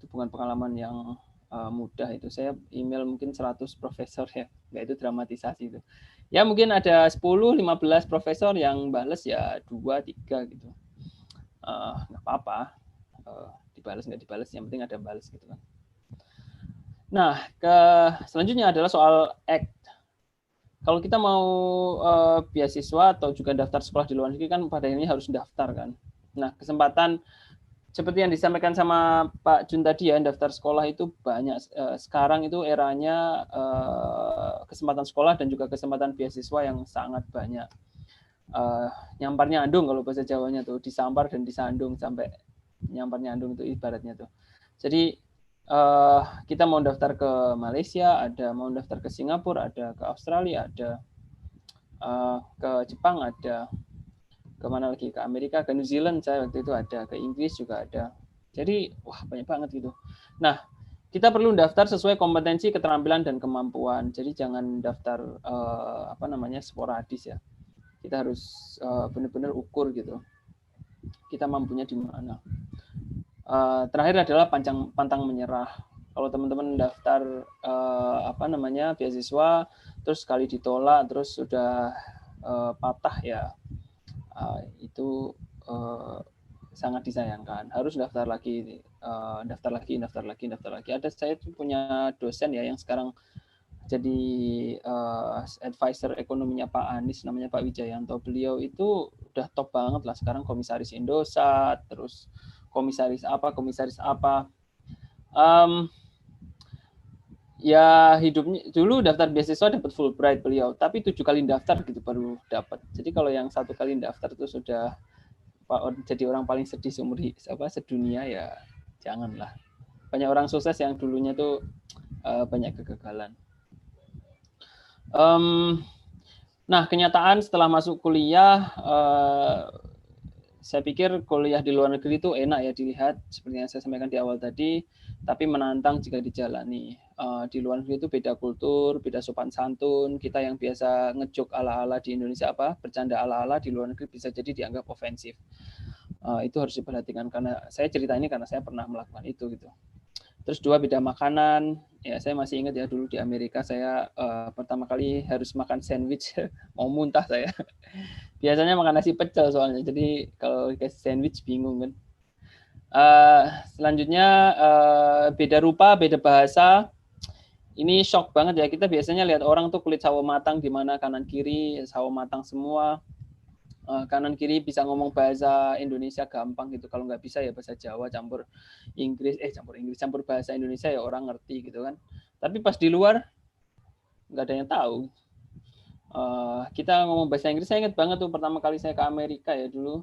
bukan pengalaman yang mudah itu. Saya email mungkin 100 profesor ya, nggak itu dramatisasi itu. Ya mungkin ada 10-15 profesor yang bales ya 2-3 gitu. Nggak apa-apa, dibalas nggak dibalas, yang penting ada balas gitu kan. Nah, selanjutnya adalah soal ACT. Kalau kita mau beasiswa atau juga daftar sekolah di luar negeri kan pada ini harus daftar kan. Nah, kesempatan seperti yang disampaikan sama Pak Jun tadi ya, daftar sekolah itu banyak. Sekarang itu eranya kesempatan sekolah dan juga kesempatan beasiswa yang sangat banyak. Nyampar nyandung kalau bahasa Jawanya tuh, disampar dan disandung sampai nyampar nyandung itu ibaratnya tuh. Jadi kita mau daftar ke Malaysia, ada mau daftar ke Singapura, ada ke Australia, ada ke Jepang, ada kemana lagi, ke Amerika, ke New Zealand saya waktu itu ada, ke Inggris juga ada. Jadi wah banyak banget gitu. Nah, kita perlu daftar sesuai kompetensi, keterampilan dan kemampuan. Jadi jangan daftar sporadis ya. Kita harus benar-benar ukur gitu. Kita mampunya di mana. Terakhir adalah pantang menyerah. Kalau teman-teman daftar beasiswa terus sekali ditolak terus sudah patah ya, itu sangat disayangkan. Harus daftar lagi. Ada saya punya dosen ya yang sekarang jadi advisor ekonominya Pak Anies, namanya Pak Wijayanto. Beliau itu udah top banget lah sekarang, komisaris Indosat, terus komisaris apa. Ya hidupnya dulu daftar beasiswa dapat Fulbright beliau, tapi 7 kali daftar gitu baru dapat. Jadi kalau yang 1 kali daftar itu sudah jadi orang paling sedih sedunia ya janganlah. Banyak orang sukses yang dulunya tuh banyak kegagalan. Nah, kenyataan setelah masuk kuliah, saya pikir kuliah di luar negeri itu enak ya dilihat, seperti yang saya sampaikan di awal tadi, tapi menantang jika dijalani. Di luar negeri itu beda kultur, beda sopan santun. Kita yang biasa ngejok ala-ala di Indonesia bercanda ala-ala, di luar negeri bisa jadi dianggap ofensif. Itu harus diperhatikan, karena saya cerita ini karena saya pernah melakukan itu gitu. Terus 2, beda makanan. Ya, saya masih ingat ya dulu di Amerika saya pertama kali harus makan sandwich, mau muntah saya. Biasanya makan nasi pecel soalnya. Jadi kalau kasih sandwich bingung kan. Selanjutnya beda rupa, beda bahasa. Ini shock banget ya. Kita biasanya lihat orang tuh kulit sawo matang di mana kanan kiri sawo matang semua. Kanan kiri bisa ngomong bahasa Indonesia gampang gitu, kalau nggak bisa ya bahasa Jawa campur bahasa Indonesia ya orang ngerti gitu kan. Tapi pas di luar nggak ada yang tahu. Kita ngomong bahasa Inggris, saya ingat banget tuh pertama kali saya ke Amerika ya dulu.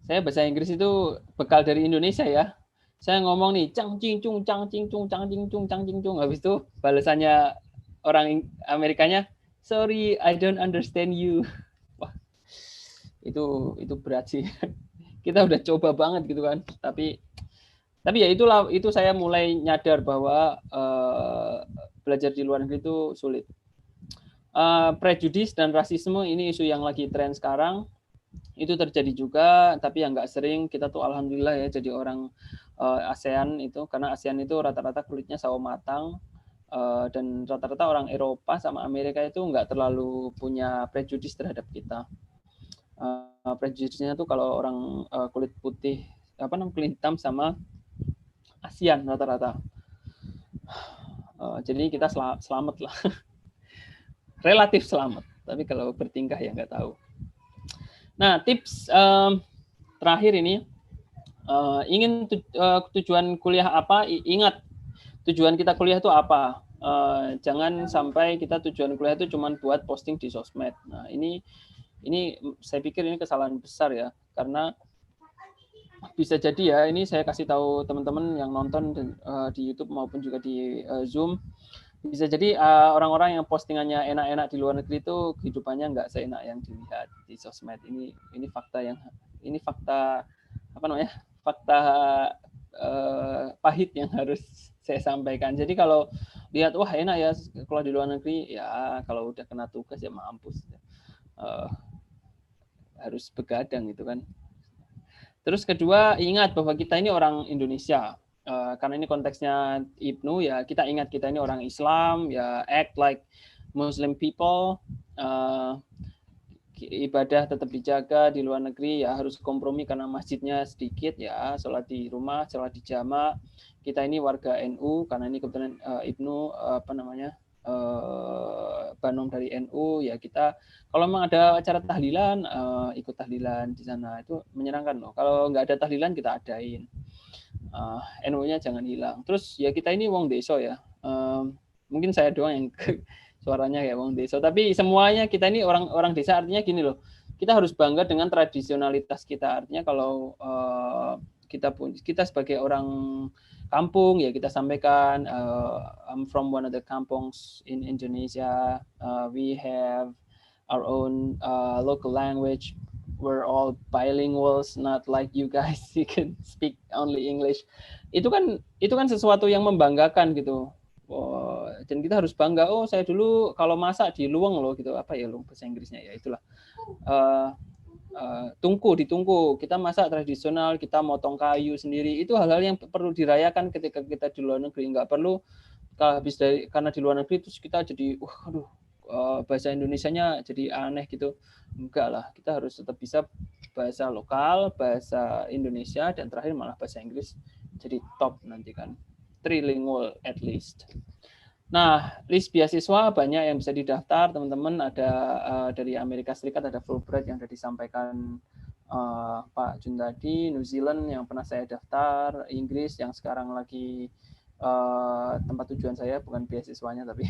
Saya bahasa Inggris itu bekal dari Indonesia ya. Saya ngomong nih cang cing cung, habis itu balasannya orang Amerikanya, sorry, I don't understand you. Wah, itu berat sih. Kita udah coba banget gitu kan. Tapi ya itu saya mulai nyadar bahwa belajar di luar negeri itu sulit. Prejudis dan rasisme ini isu yang lagi tren sekarang. Itu terjadi juga, tapi yang nggak sering. Kita tuh alhamdulillah ya jadi orang ASEAN itu, karena ASEAN itu rata-rata kulitnya sawo matang. Dan rata-rata orang Eropa sama Amerika itu nggak terlalu punya prejudis terhadap kita. Prejudisnya tuh kalau orang kulit putih, kulit hitam sama ASEAN rata-rata. Jadi kita selamat lah, relatif selamat. Tapi kalau bertingkah ya nggak tahu. Nah, tips terakhir ini, ingin tujuan kuliah apa? Ingat tujuan kita kuliah itu apa? Jangan sampai kita tujuan kuliah itu cuma buat posting di sosmed. Nah, ini saya pikir ini kesalahan besar ya, karena bisa jadi ya, ini saya kasih tahu teman-teman yang nonton di YouTube maupun juga di Zoom, bisa jadi orang-orang yang postingannya enak-enak di luar negeri itu kehidupannya nggak seenak yang dilihat di sosmed. Ini fakta fakta pahit yang harus saya sampaikan. Jadi kalau lihat wah enak ya kalau di luar negeri, ya kalau udah kena tugas ya mampus. harus begadang gitu kan. Terus kedua, ingat bahwa kita ini orang Indonesia. Karena ini konteksnya Ibnu, ya kita ingat kita ini orang Islam, ya act like Muslim people. Ibadah tetap dijaga di luar negeri, ya harus kompromi karena masjidnya sedikit, ya sholat di rumah, sholat di jamaah. Kita ini warga NU, karena ini kebetulan Ibnu Banom dari NU, ya kita kalau memang ada acara tahlilan, ikut tahlilan di sana, itu menyenangkan loh. Kalau nggak ada tahlilan kita adain. NU-nya jangan hilang. Terus ya kita ini wong deso ya. Mungkin saya doang yang suaranya kayak wong desa, tapi semuanya kita ini orang desa, artinya gini loh. Kita harus bangga dengan tradisionalitas kita. Artinya kalau kita sebagai orang kampung, ya kita sampaikan, I'm from one of the kampungs in Indonesia. We have our own local language. We're all bilinguals, not like you guys. You can speak only English. Itu kan sesuatu yang membanggakan gitu. Dan kita harus bangga. Oh, saya dulu kalau masak di luweng loh gitu. Apa ya luweng bahasa Inggrisnya ya, itulah. Ditungku. Kita masak tradisional, kita motong kayu sendiri. Itu hal-hal yang perlu dirayakan ketika kita di luar negeri. Nggak perlu habis karena di luar negeri terus kita jadi bahasa Indonesianya jadi aneh gitu. Enggak lah, kita harus tetap bisa bahasa lokal, bahasa Indonesia, dan terakhir malah bahasa Inggris jadi top nanti kan. Trilingual at least. Nah, list beasiswa banyak yang bisa didaftar, teman-teman. Ada dari Amerika Serikat, ada Fulbright yang sudah disampaikan Pak Jun tadi, New Zealand yang pernah saya daftar, Inggris yang sekarang lagi tempat tujuan saya, bukan beasiswanya tapi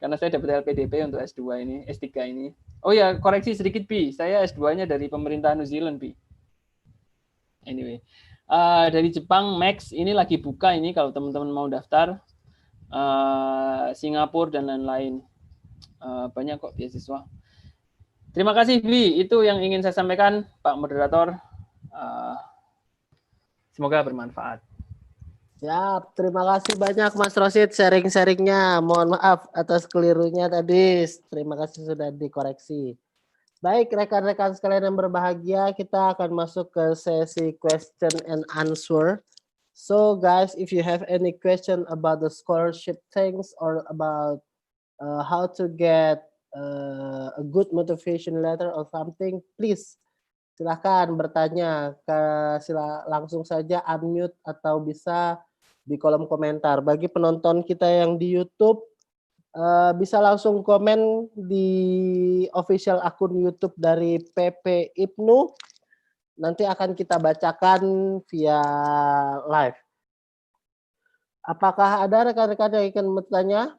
karena saya dapat LPDP untuk S2 ini, S3 ini. Oh ya, koreksi sedikit, Bi. Saya S2-nya dari pemerintah New Zealand, Bi. Anyway. Dari Jepang, Max, ini lagi buka ini kalau teman-teman mau daftar. Singapura, dan lain-lain. Banyak kok beasiswa. Terima kasih, Bi. Itu yang ingin saya sampaikan, Pak Moderator. Semoga bermanfaat. Siap, terima kasih banyak Mas Rosid sharing-sharingnya. Mohon maaf atas kelirunya tadi. Terima kasih sudah dikoreksi. Baik, rekan-rekan sekalian yang berbahagia, kita akan masuk ke sesi question and answer. So guys, if you have any question about the scholarship things or about how to get a good motivation letter or something, please silakan bertanya. Langsung saja unmute atau bisa di kolom komentar. Bagi penonton kita yang di YouTube, bisa langsung komen di official akun YouTube dari PP Ibnu. Nanti akan kita bacakan via live. Apakah ada rekan-rekan yang ingin bertanya?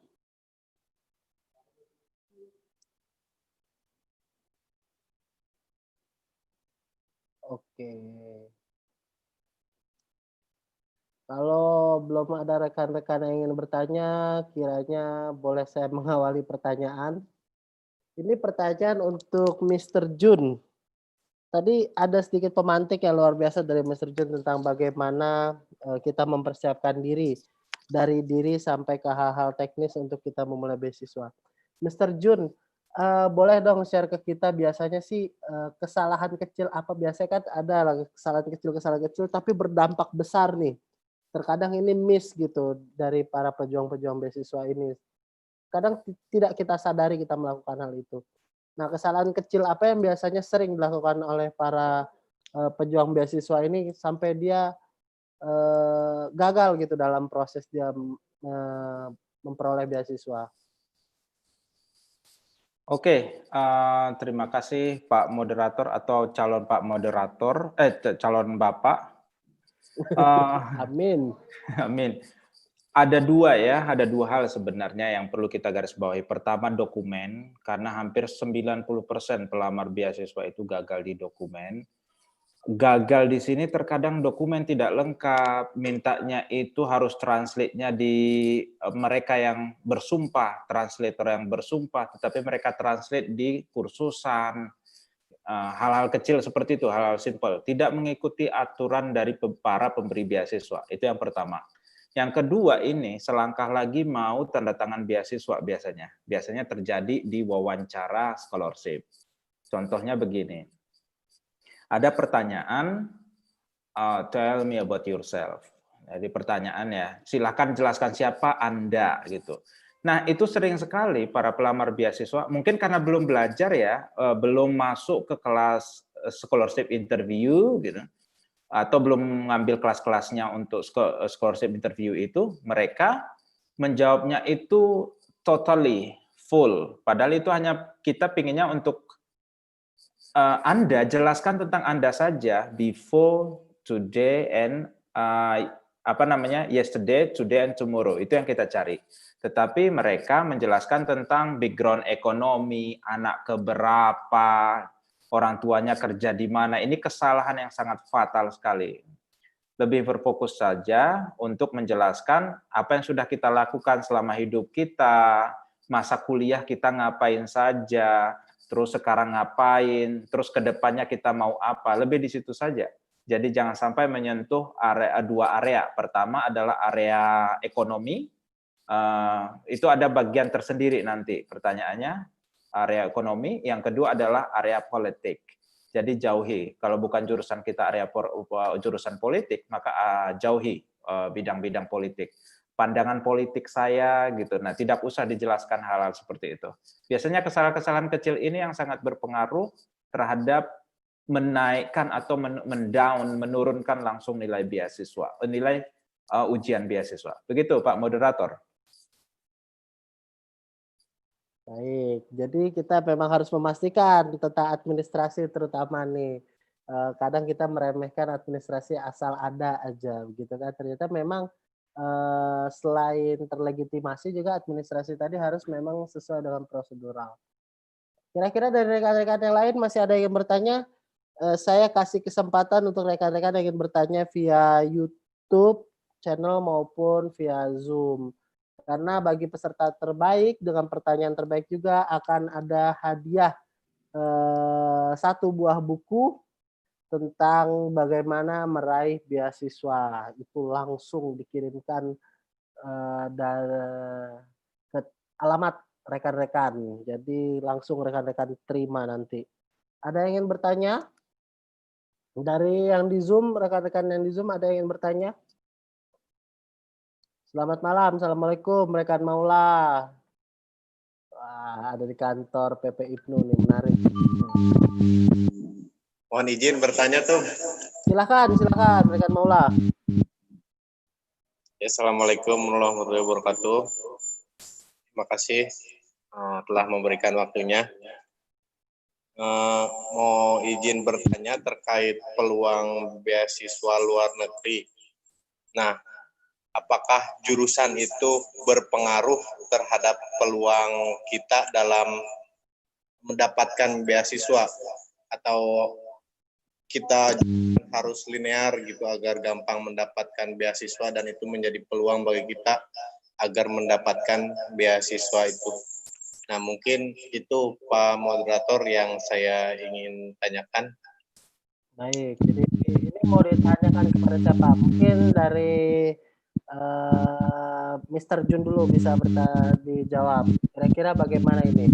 Oke. Kalau belum ada rekan-rekan yang ingin bertanya, kiranya boleh saya mengawali pertanyaan. Ini pertanyaan untuk Mr. Jun. Tadi ada sedikit pemantik yang luar biasa dari Mr. Jun tentang bagaimana kita mempersiapkan diri. Dari diri sampai ke hal-hal teknis untuk kita memulai beasiswa. Mr. Jun, boleh dong share ke kita biasanya sih kesalahan kecil apa? Biasanya kan ada kesalahan kecil tapi berdampak besar nih. Terkadang ini miss gitu dari para pejuang-pejuang beasiswa ini. Kadang tidak kita sadari kita melakukan hal itu. Nah, kesalahan kecil apa yang biasanya sering dilakukan oleh para pejuang beasiswa ini sampai dia gagal gitu dalam proses dia memperoleh beasiswa? Oke, terima kasih Pak Moderator atau calon Pak Moderator, calon Bapak. Amin. Amin. Ada dua hal sebenarnya yang perlu kita garis bawahi. Pertama, dokumen, karena hampir 90% pelamar beasiswa itu gagal di dokumen. Gagal di sini terkadang dokumen tidak lengkap, mintanya itu harus translate-nya di mereka yang bersumpah, translator yang bersumpah, tetapi mereka translate di kursusan. Hal-hal kecil seperti itu, hal-hal simpel, tidak mengikuti aturan dari para pemberi beasiswa. Itu yang pertama. Yang kedua ini selangkah lagi mau tanda tangan beasiswa biasanya terjadi di wawancara scholarship. Contohnya begini, ada pertanyaan, tell me about yourself. Jadi pertanyaan ya, silakan jelaskan siapa Anda gitu. Nah, itu sering sekali para pelamar beasiswa, mungkin karena belum belajar ya, belum masuk ke kelas scholarship interview gitu, atau belum mengambil kelas-kelasnya untuk scholarship interview itu, mereka menjawabnya itu totally full. Padahal itu hanya kita pinginnya untuk Anda jelaskan tentang Anda saja before, today, and yesterday, today, and tomorrow. Itu yang kita cari. Tetapi mereka menjelaskan tentang background ekonomi, anak keberapa, orang tuanya kerja di mana. Ini kesalahan yang sangat fatal sekali. Lebih berfokus saja untuk menjelaskan apa yang sudah kita lakukan selama hidup kita, masa kuliah kita ngapain saja, terus sekarang ngapain, terus ke depannya kita mau apa, lebih di situ saja. Jadi jangan sampai menyentuh dua area. Pertama adalah area ekonomi, itu ada bagian tersendiri nanti pertanyaannya, area ekonomi. Yang kedua adalah area politik. Jadi jauhi, kalau bukan jurusan kita area jurusan politik, maka jauhi bidang-bidang politik. Pandangan politik saya gitu. Nah, tidak usah dijelaskan hal-hal seperti itu. Biasanya kesalahan-kesalahan kecil ini yang sangat berpengaruh terhadap menaikkan atau menurunkan langsung nilai beasiswa, nilai ujian beasiswa. Begitu Pak Moderator. Baik, jadi kita memang harus memastikan tentang administrasi terutama nih. Kadang kita meremehkan administrasi asal ada aja, begitu kan? Ternyata memang selain terlegitimasi juga administrasi tadi harus memang sesuai dengan prosedural. Kira-kira dari rekan-rekan yang lain masih ada yang bertanya? Saya kasih kesempatan untuk rekan-rekan yang ingin bertanya via YouTube channel maupun via Zoom. Karena bagi peserta terbaik dengan pertanyaan terbaik juga akan ada hadiah 1 buah buku tentang bagaimana meraih beasiswa. Itu langsung dikirimkan dari ke alamat rekan-rekan. Jadi langsung rekan-rekan terima nanti. Ada yang ingin bertanya? Dari yang di Zoom, rekan-rekan yang di Zoom ada yang ingin bertanya? Selamat malam, Assalamualaikum rekan Maula. Wah, ada di kantor PP Ibnu nih, menarik. Mohon izin bertanya tuh. Silakan rekan Maula. Ya, Assalamualaikum warahmatullahi wabarakatuh. Terima kasih telah memberikan waktunya. Mau izin bertanya terkait peluang beasiswa luar negeri. Nah, apakah jurusan itu berpengaruh terhadap peluang kita dalam mendapatkan beasiswa, atau kita harus linear gitu agar gampang mendapatkan beasiswa dan itu menjadi peluang bagi kita agar mendapatkan beasiswa itu? Nah, mungkin itu Pak Moderator yang saya ingin tanyakan. Baik, jadi ini mau ditanyakan kepada siapa? Mungkin dari Mr. Jun dulu bisa dijawab. Kira-kira bagaimana ini?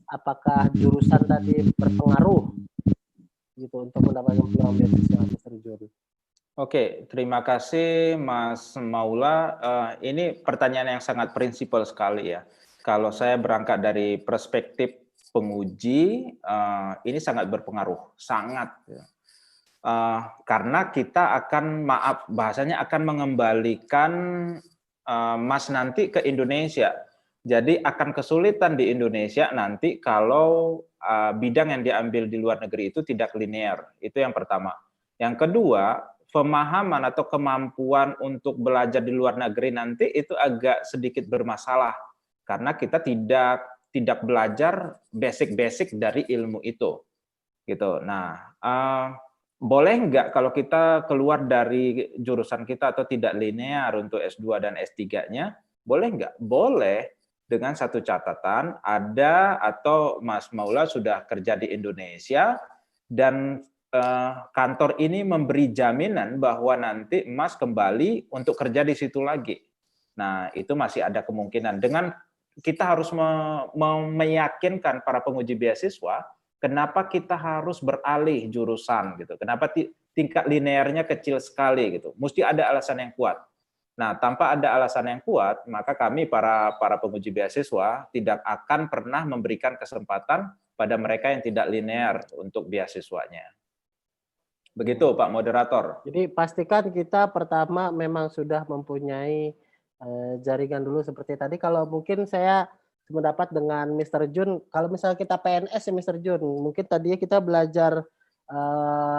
Apakah jurusan tadi berpengaruh gitu untuk mendapatkan peluang beasiswa, Mr. Jun? Oke, terima kasih Mas Maula. Ini pertanyaan yang sangat prinsipal sekali ya. Kalau saya berangkat dari perspektif penguji, ini sangat berpengaruh, sangat. Karena kita akan, bahasanya akan mengembalikan Mas nanti ke Indonesia. Jadi akan kesulitan di Indonesia nanti kalau bidang yang diambil di luar negeri itu tidak linear. Itu yang pertama. Yang kedua, pemahaman atau kemampuan untuk belajar di luar negeri nanti itu agak sedikit bermasalah. Karena kita tidak belajar basic-basic dari ilmu itu, gitu. Nah, boleh nggak kalau kita keluar dari jurusan kita atau tidak linear untuk S2 dan S3-nya? Boleh nggak? Boleh, dengan satu catatan, ada atau Mas Maula sudah kerja di Indonesia dan kantor ini memberi jaminan bahwa nanti Mas kembali untuk kerja di situ lagi. Nah, itu masih ada kemungkinan. Dengan kita harus meyakinkan para penguji beasiswa kenapa kita harus beralih jurusan gitu? Kenapa tingkat linearnya kecil sekali gitu? Mesti ada alasan yang kuat. Nah, tanpa ada alasan yang kuat, maka kami para penguji beasiswa tidak akan pernah memberikan kesempatan pada mereka yang tidak linear untuk beasiswanya. Begitu, Pak Moderator. Jadi pastikan kita pertama memang sudah mempunyai jaringan dulu seperti tadi. Kalau mungkin saya sependapat dengan Mr. Jun, kalau misalnya kita PNS ya Mr. Jun, mungkin tadinya kita belajar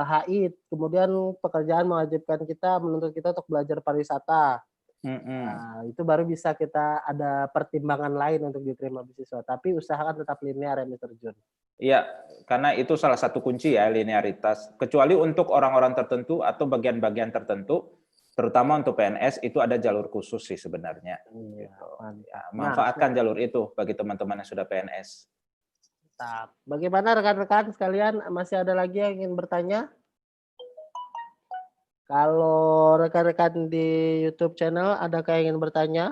HI, kemudian pekerjaan mewajibkan kita, menuntut kita untuk belajar pariwisata. Nah, itu baru bisa kita ada pertimbangan lain untuk diterima beasiswa. Tapi usahakan tetap linear ya Mr. Jun. Iya, karena itu salah satu kunci ya, linearitas. Kecuali untuk orang-orang tertentu atau bagian-bagian tertentu, terutama untuk PNS, itu ada jalur khusus sih sebenarnya. Gitu. Ya, manfaatkan jalur itu bagi teman-teman yang sudah PNS. Bagaimana rekan-rekan sekalian, masih ada lagi yang ingin bertanya? Kalau rekan-rekan di YouTube channel, adakah yang ingin bertanya?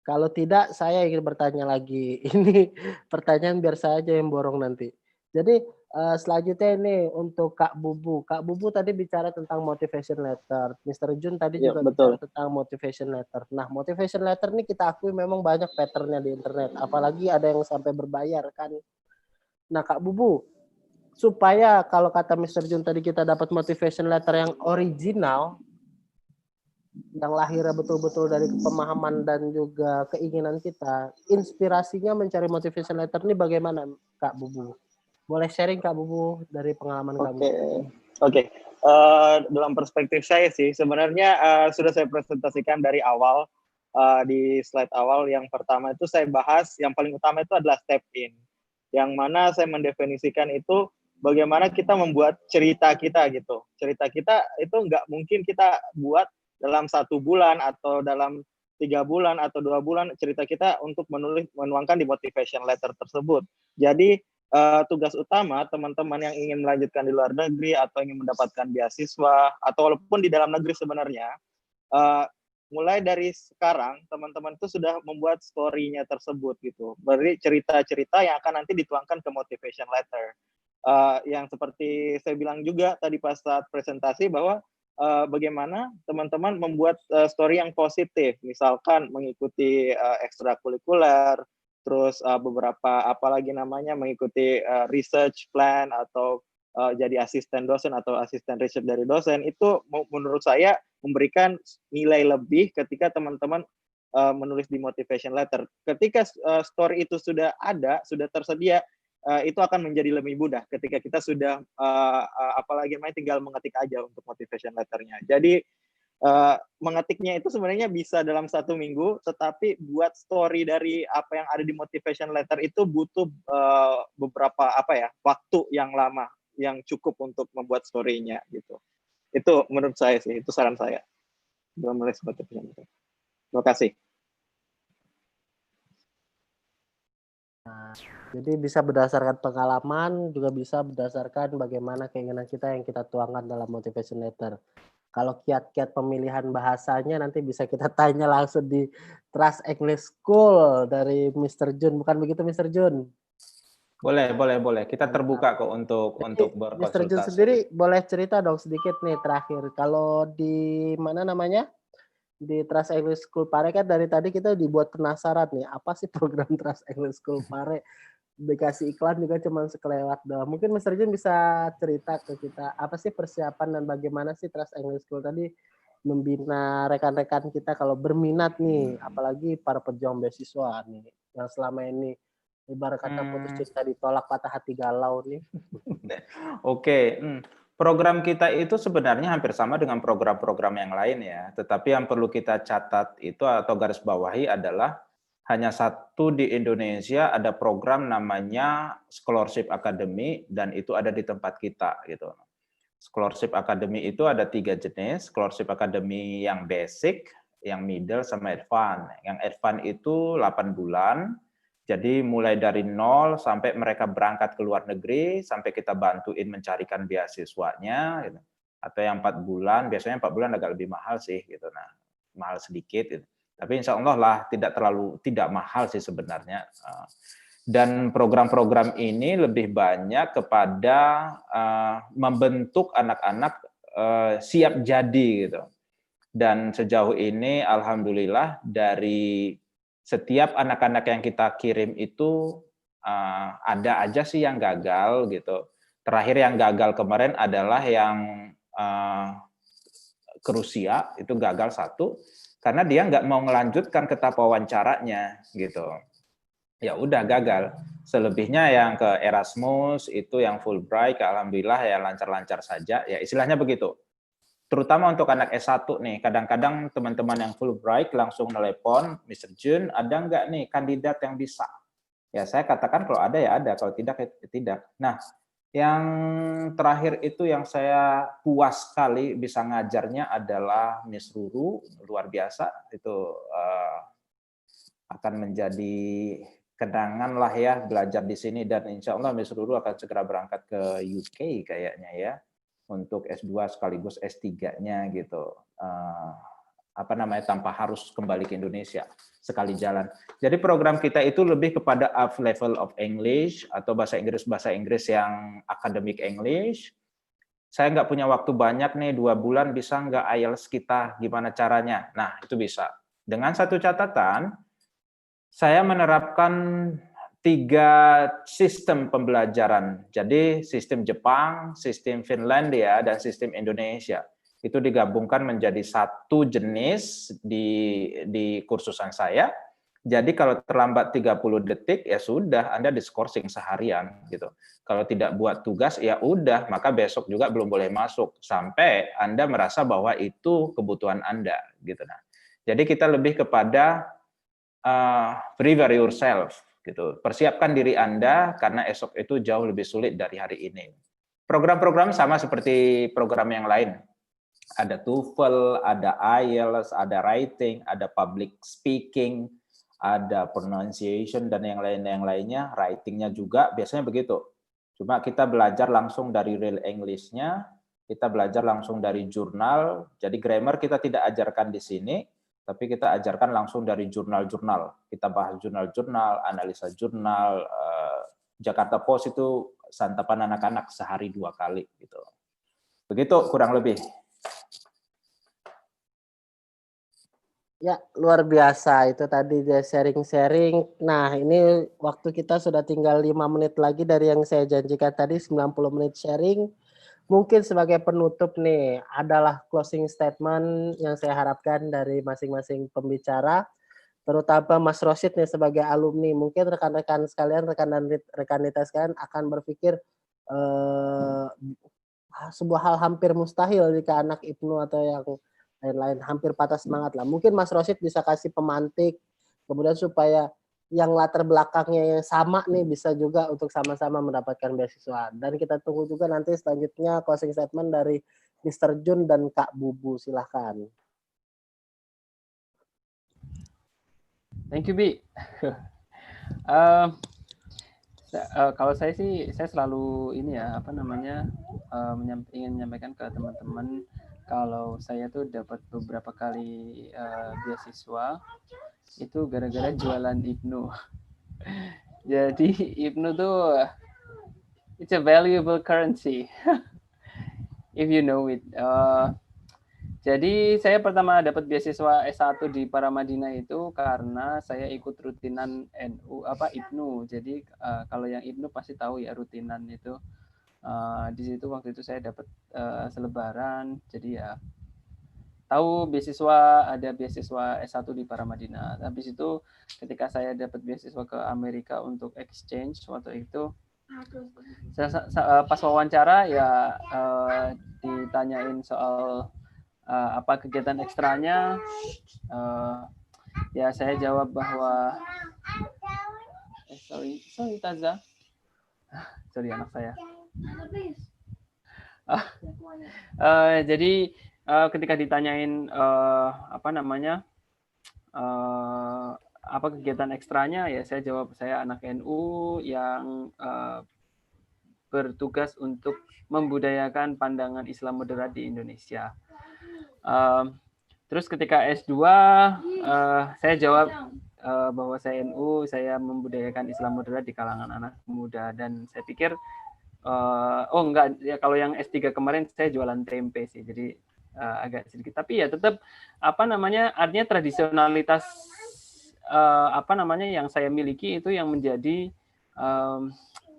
Kalau tidak, saya ingin bertanya lagi. Ini pertanyaan biar saya aja yang borong nanti. Jadi selanjutnya ini untuk Kak Bubu. Kak Bubu tadi bicara tentang motivation letter. Mr. Jun tadi juga bicara tentang motivation letter. Nah, motivation letter ini kita akui memang banyak patternnya di internet. Apalagi ada yang sampai berbayar kan. Nah, Kak Bubu, supaya kalau kata Mr. Jun tadi kita dapat motivation letter yang original, yang lahirnya betul-betul dari pemahaman dan juga keinginan kita, inspirasinya mencari motivation letter ini bagaimana, Kak Bubu? Boleh sharing Kak Bubu dari pengalaman kamu? Oke. Dalam perspektif saya sih, sebenarnya sudah saya presentasikan dari awal, di slide awal. Yang pertama itu saya bahas, yang paling utama itu adalah step in. Yang mana saya mendefinisikan itu bagaimana kita membuat cerita kita gitu. Cerita kita itu nggak mungkin kita buat dalam 1 bulan atau dalam 3 bulan atau 2 bulan, cerita kita untuk menuangkan di motivation letter tersebut. Jadi tugas utama teman-teman yang ingin melanjutkan di luar negeri atau ingin mendapatkan beasiswa atau walaupun di dalam negeri sebenarnya, mulai dari sekarang teman-teman itu sudah membuat story-nya tersebut gitu. Berarti cerita-cerita yang akan nanti dituangkan ke motivation letter. Yang seperti saya bilang juga tadi pas saat presentasi bahwa bagaimana teman-teman membuat story yang positif, misalkan mengikuti ekstrakurikuler, terus beberapa apalagi namanya mengikuti research plan atau jadi asisten dosen atau asisten riset dari dosen, itu menurut saya memberikan nilai lebih ketika teman-teman menulis di motivation letter. Ketika story itu sudah ada, sudah tersedia, itu akan menjadi lebih mudah ketika kita sudah apalagi tinggal mengetik aja untuk motivation letternya. Jadi mengetiknya itu sebenarnya bisa dalam 1 minggu, tetapi buat story dari apa yang ada di motivation letter itu butuh beberapa waktu yang lama, yang cukup untuk membuat story-nya gitu. Itu menurut saya sih, itu saran saya dalam menulis motivation letter. Terima kasih. Jadi bisa berdasarkan pengalaman, juga bisa berdasarkan bagaimana keinginan kita yang kita tuangkan dalam motivation letter. Kalau kiat-kiat pemilihan bahasanya nanti bisa kita tanya langsung di Trust English School dari Mr. Jun, bukan begitu Mr. Jun? Boleh. Kita terbuka kok untuk berkonsultasi. Mr. Jun sendiri boleh cerita dong sedikit nih terakhir. Kalau di mana namanya? Di Trust English School Pare kan dari tadi kita dibuat penasaran nih, apa sih program Trust English School Pare? Dikasih iklan juga cuma sekelewat doang. Mungkin Mr. Jun bisa cerita ke kita, apa sih persiapan dan bagaimana sih Trust English School tadi membina rekan-rekan kita kalau berminat nih, apalagi para pejuang beasiswa nih, yang selama ini ibarat kata putus cinta ditolak patah hati galau nih. Oke. Program kita itu sebenarnya hampir sama dengan program-program yang lain ya, tetapi yang perlu kita catat itu atau garis bawahi adalah hanya satu di Indonesia ada program namanya Scholarship Academy dan itu ada di tempat kita gitu. Scholarship Academy itu ada 3 jenis, Scholarship Academy yang basic, yang middle sama advance. Yang advance itu 8 bulan. Jadi mulai dari 0 sampai mereka berangkat ke luar negeri, sampai kita bantuin mencarikan beasiswanya, gitu. Atau yang 4 bulan, biasanya 4 bulan agak lebih mahal sih, gitu. Nah, mahal sedikit, gitu. Tapi insya Allah lah tidak mahal sih sebenarnya. Dan program-program ini lebih banyak kepada membentuk anak-anak siap jadi gitu. Dan sejauh ini alhamdulillah dari setiap anak-anak yang kita kirim itu ada aja sih yang gagal gitu. Terakhir yang gagal kemarin adalah yang ke Rusia, itu gagal satu karena dia nggak mau melanjutkan ke tahap wawancaranya gitu. Ya udah gagal. Selebihnya yang ke Erasmus itu yang Fulbright, alhamdulillah ya lancar-lancar saja. Ya istilahnya begitu. Terutama untuk anak S1 nih, kadang-kadang teman-teman yang Fulbright langsung telepon, Mr. Jun, ada nggak nih kandidat yang bisa? Ya saya katakan kalau ada ya ada, kalau tidak ya tidak. Nah, yang terakhir itu yang saya puas sekali bisa ngajarnya adalah Miss Ruru, luar biasa. Itu akan menjadi kenangan lah ya belajar di sini, dan insya Allah Miss Ruru akan segera berangkat ke UK kayaknya ya untuk S2 sekaligus S3-nya gitu. Apa namanya, tanpa harus kembali ke Indonesia sekali jalan. Jadi program kita itu lebih kepada up level of English atau bahasa Inggris yang academic English. Saya nggak punya waktu banyak nih, 2 bulan bisa nggak IELTS kita, gimana caranya? Nah itu bisa. Dengan satu catatan, saya menerapkan 3 sistem pembelajaran. Jadi sistem Jepang, sistem Finlandia, dan sistem Indonesia. Itu digabungkan menjadi satu jenis di kursusan saya. Jadi kalau terlambat 30 detik ya sudah, Anda diskorsing seharian gitu. Kalau tidak buat tugas ya udah, maka besok juga belum boleh masuk sampai Anda merasa bahwa itu kebutuhan Anda gitu. Nah, jadi kita lebih kepada prepare yourself gitu. Persiapkan diri Anda karena esok itu jauh lebih sulit dari hari ini. Program-program sama seperti program yang lain. Ada TOEFL, ada IELTS, ada writing, ada public speaking, ada pronunciation dan yang lainnya, writingnya juga biasanya begitu. Cuma kita belajar langsung dari real English-nya, kita belajar langsung dari jurnal. Jadi grammar kita tidak ajarkan di sini, tapi kita ajarkan langsung dari jurnal-jurnal. Kita bahas jurnal-jurnal, analisa jurnal. Jakarta Post itu santapan anak-anak sehari 2 kali gitu. Begitu kurang lebih. Ya, luar biasa itu tadi dia sharing-sharing. Nah, ini waktu kita sudah tinggal 5 menit lagi dari yang saya janjikan tadi, 90 menit sharing. Mungkin sebagai penutup nih, adalah closing statement yang saya harapkan dari masing-masing pembicara, terutama Mas Rosid nih sebagai alumni. Mungkin rekan-rekan sekalian, rekan-rekan sekalian akan berpikir sebuah hal hampir mustahil jika anak IPNU atau yang lain-lain, hampir patah semangat lah. Mungkin Mas Rosid bisa kasih pemantik, kemudian supaya yang latar belakangnya yang sama nih bisa juga untuk sama-sama mendapatkan beasiswa. Dan kita tunggu juga nanti selanjutnya closing statement dari Mr. Jun dan Kak Bubu, silahkan. Thank you, Bi. Kalau saya sih, saya selalu ini ya, apa namanya, ingin menyampaikan ke teman-teman kalau saya tuh dapat beberapa kali beasiswa itu gara-gara jualan IPNU. Jadi IPNU tuh it's a valuable currency if you know it. Jadi saya pertama dapat beasiswa S1 di Paramadina itu karena saya ikut rutinan IPNU. Jadi kalau yang IPNU pasti tahu ya rutinan itu. Di situ waktu itu saya dapat selebaran. Jadi ya tahu ada beasiswa S1 di Paramadina. Habis itu ketika saya dapat beasiswa ke Amerika untuk exchange waktu itu, pas wawancara ya ditanyain soal apa kegiatan ekstranya, ya saya jawab bahwa sorry Taza, sorry anak saya. Jadi ketika ditanyain apa kegiatan ekstranya, ya saya jawab saya anak NU yang bertugas untuk membudayakan pandangan Islam moderat di Indonesia. Terus ketika S2 saya jawab bahwa saya NU, saya membudayakan Islam moderat di kalangan anak muda, dan saya pikir oh enggak ya, kalau yang S3 kemarin saya jualan tempe sih, jadi agak sedikit, tapi ya tetap artinya tradisionalitas yang saya miliki itu yang menjadi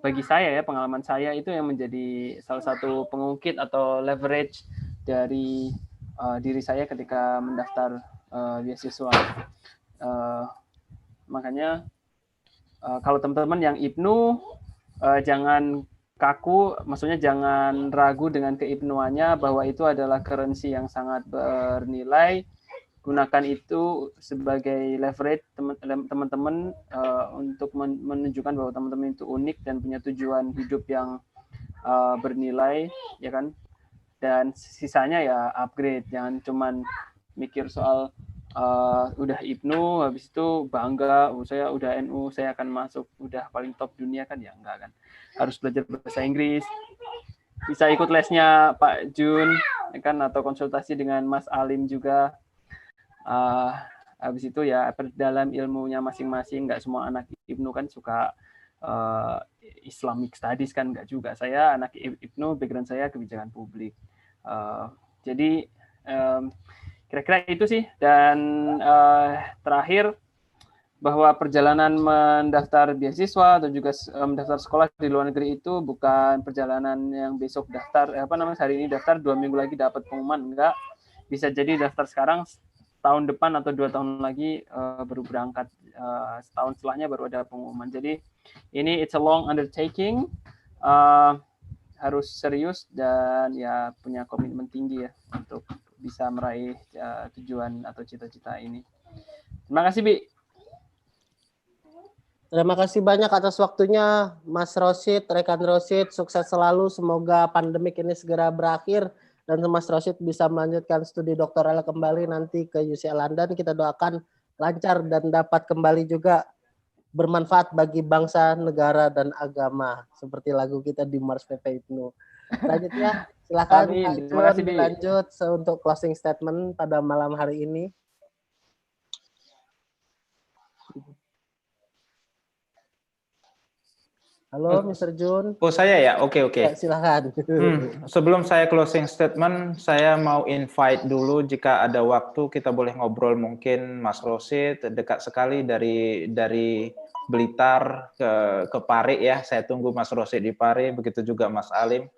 bagi saya ya, pengalaman saya itu yang menjadi salah satu pengungkit atau leverage dari diri saya ketika mendaftar beasiswa. Makanya kalau teman-teman yang IPNU jangan kaku, maksudnya jangan ragu dengan keibnuannya, bahwa itu adalah currency yang sangat bernilai. Gunakan itu sebagai leverage teman-teman untuk menunjukkan bahwa teman-teman itu unik dan punya tujuan hidup yang bernilai, ya kan? Dan sisanya ya upgrade, jangan cuman mikir soal udah IPNU habis itu bangga, saya udah NU, saya akan masuk udah paling top dunia, kan ya enggak kan. Harus belajar bahasa Inggris, bisa ikut lesnya Pak Jun, ya kan, atau konsultasi dengan Mas Alim juga. Habis itu ya perdalam ilmunya masing-masing. Nggak semua anak IPNU kan suka Islamic Studies kan, nggak juga. Saya anak IPNU, background saya kebijakan publik. Jadi kira-kira itu sih. Dan terakhir, bahwa perjalanan mendaftar beasiswa atau juga mendaftar sekolah di luar negeri itu bukan perjalanan yang besok daftar, hari ini daftar 2 minggu lagi dapat pengumuman, enggak. Bisa jadi daftar sekarang, tahun depan atau 2 tahun lagi baru berangkat, setahun setelahnya baru ada pengumuman. Jadi ini it's a long undertaking, harus serius dan ya punya komitmen tinggi ya untuk bisa meraih tujuan atau cita-cita ini. Terima kasih, Bi. Terima kasih banyak atas waktunya, Mas Rosid, rekan Rosid. Sukses selalu. Semoga pandemik ini segera berakhir dan Mas Rosid bisa melanjutkan studi doktoral kembali nanti ke UCL London. Kita doakan lancar dan dapat kembali juga bermanfaat bagi bangsa, negara, dan agama. Seperti lagu kita di Mars PP IPNU. Selanjutnya, silakan Pak Jun lanjut untuk closing statement pada malam hari ini. Halo, Mr. Jun. Oh, saya ya? Oke. Ya, silakan. Sebelum saya closing statement, saya mau invite dulu, jika ada waktu kita boleh ngobrol, mungkin Mas Rosid dekat sekali dari Blitar ke Pare ya. Saya tunggu Mas Rosid di Pare, begitu juga Mas Alim.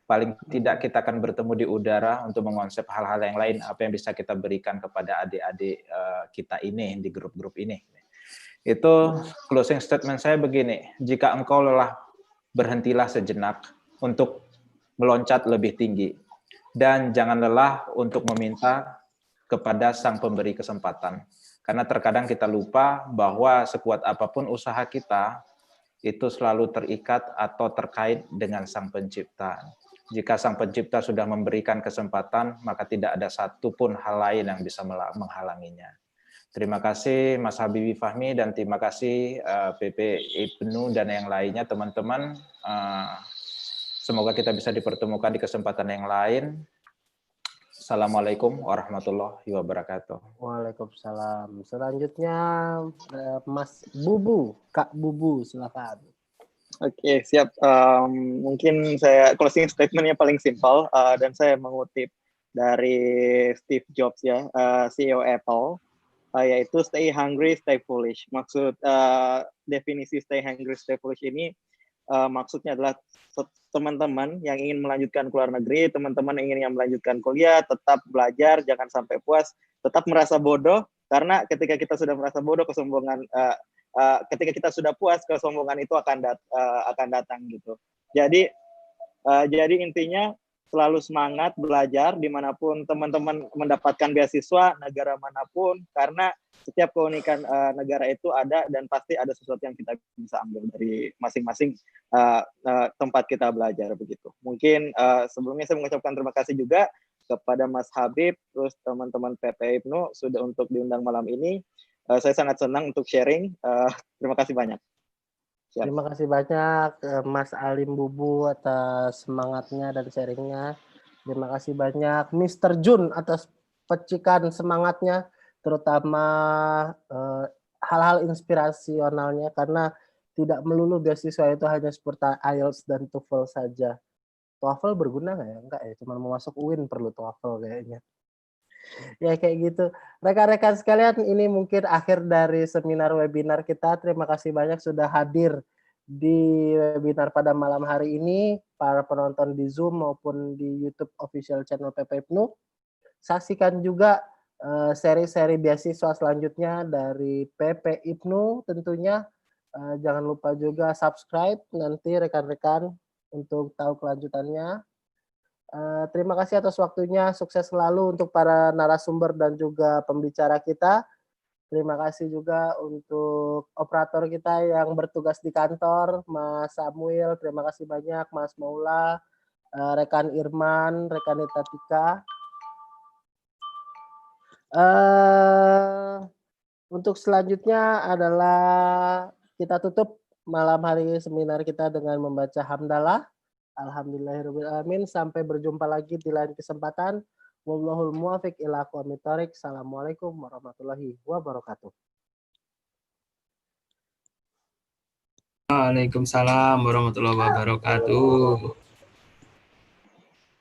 Paling tidak kita akan bertemu di udara untuk mengonsep hal-hal yang lain, apa yang bisa kita berikan kepada adik-adik kita ini di grup-grup ini. Itu closing statement saya begini, jika engkau lelah, berhentilah sejenak untuk meloncat lebih tinggi. Dan jangan lelah untuk meminta kepada Sang Pemberi kesempatan. Karena terkadang kita lupa bahwa sekuat apapun usaha kita, itu selalu terikat atau terkait dengan Sang Pencipta. Jika Sang Pencipta sudah memberikan kesempatan, maka tidak ada satupun hal lain yang bisa menghalanginya. Terima kasih Mas Habibie Fahmi dan terima kasih PP IPNU dan yang lainnya, teman-teman. Semoga kita bisa dipertemukan di kesempatan yang lain. Assalamualaikum warahmatullahi wabarakatuh. Waalaikumsalam. Selanjutnya Mas Bubu, Kak Bubu, silakan. Oke, siap. Mungkin saya closing statement-nya paling simpel dan saya mengutip dari Steve Jobs ya, CEO Apple. Yaitu stay hungry, stay foolish. Maksud definisi stay hungry, stay foolish ini maksudnya adalah teman-teman yang ingin melanjutkan ke luar negeri, teman-teman yang melanjutkan kuliah, tetap belajar, jangan sampai puas, tetap merasa bodoh, karena ketika kita sudah merasa bodoh, kesombongan, ketika kita sudah puas, kesombongan itu akan datang gitu. Jadi intinya selalu semangat belajar dimanapun teman-teman mendapatkan beasiswa, negara manapun, karena setiap keunikan negara itu ada dan pasti ada sesuatu yang kita bisa ambil dari masing-masing tempat kita belajar begitu. Mungkin sebelumnya saya mengucapkan terima kasih juga kepada Mas Habib, terus teman-teman PP IPNU sudah untuk diundang malam ini. Saya sangat senang untuk sharing. Terima kasih banyak. Siap. Terima kasih banyak Mas Alim Bubu atas semangatnya dan sharingnya. Terima kasih banyak Mr. Jun atas pecikan semangatnya, terutama hal-hal inspirasionalnya, karena tidak melulu beasiswa itu hanya seperti IELTS dan TOEFL saja. TOEFL berguna nggak ya? Enggak ya, cuma mau masuk UIN perlu TOEFL kayaknya. Ya kayak gitu. Rekan-rekan sekalian, ini mungkin akhir dari seminar webinar kita. Terima kasih banyak sudah hadir di webinar pada malam hari ini, para penonton di Zoom maupun di YouTube official channel PP IPNU. Saksikan juga seri-seri beasiswa selanjutnya dari PP IPNU tentunya. Jangan lupa juga subscribe nanti rekan-rekan untuk tahu kelanjutannya. Terima kasih atas waktunya, sukses selalu untuk para narasumber dan juga pembicara kita. Terima kasih juga untuk operator kita yang bertugas di kantor, Mas Samuel, terima kasih banyak, Mas Maula, rekan Irman, rekan Nita Tika. Untuk selanjutnya adalah kita tutup malam hari seminar kita dengan membaca hamdalah. Alhamdulillahirrahmanirrahim. Sampai berjumpa lagi di lain kesempatan. Wallahul muwaffiq ila aqwamit thoriq. Assalamualaikum warahmatullahi wabarakatuh. Waalaikumsalam warahmatullahi wabarakatuh.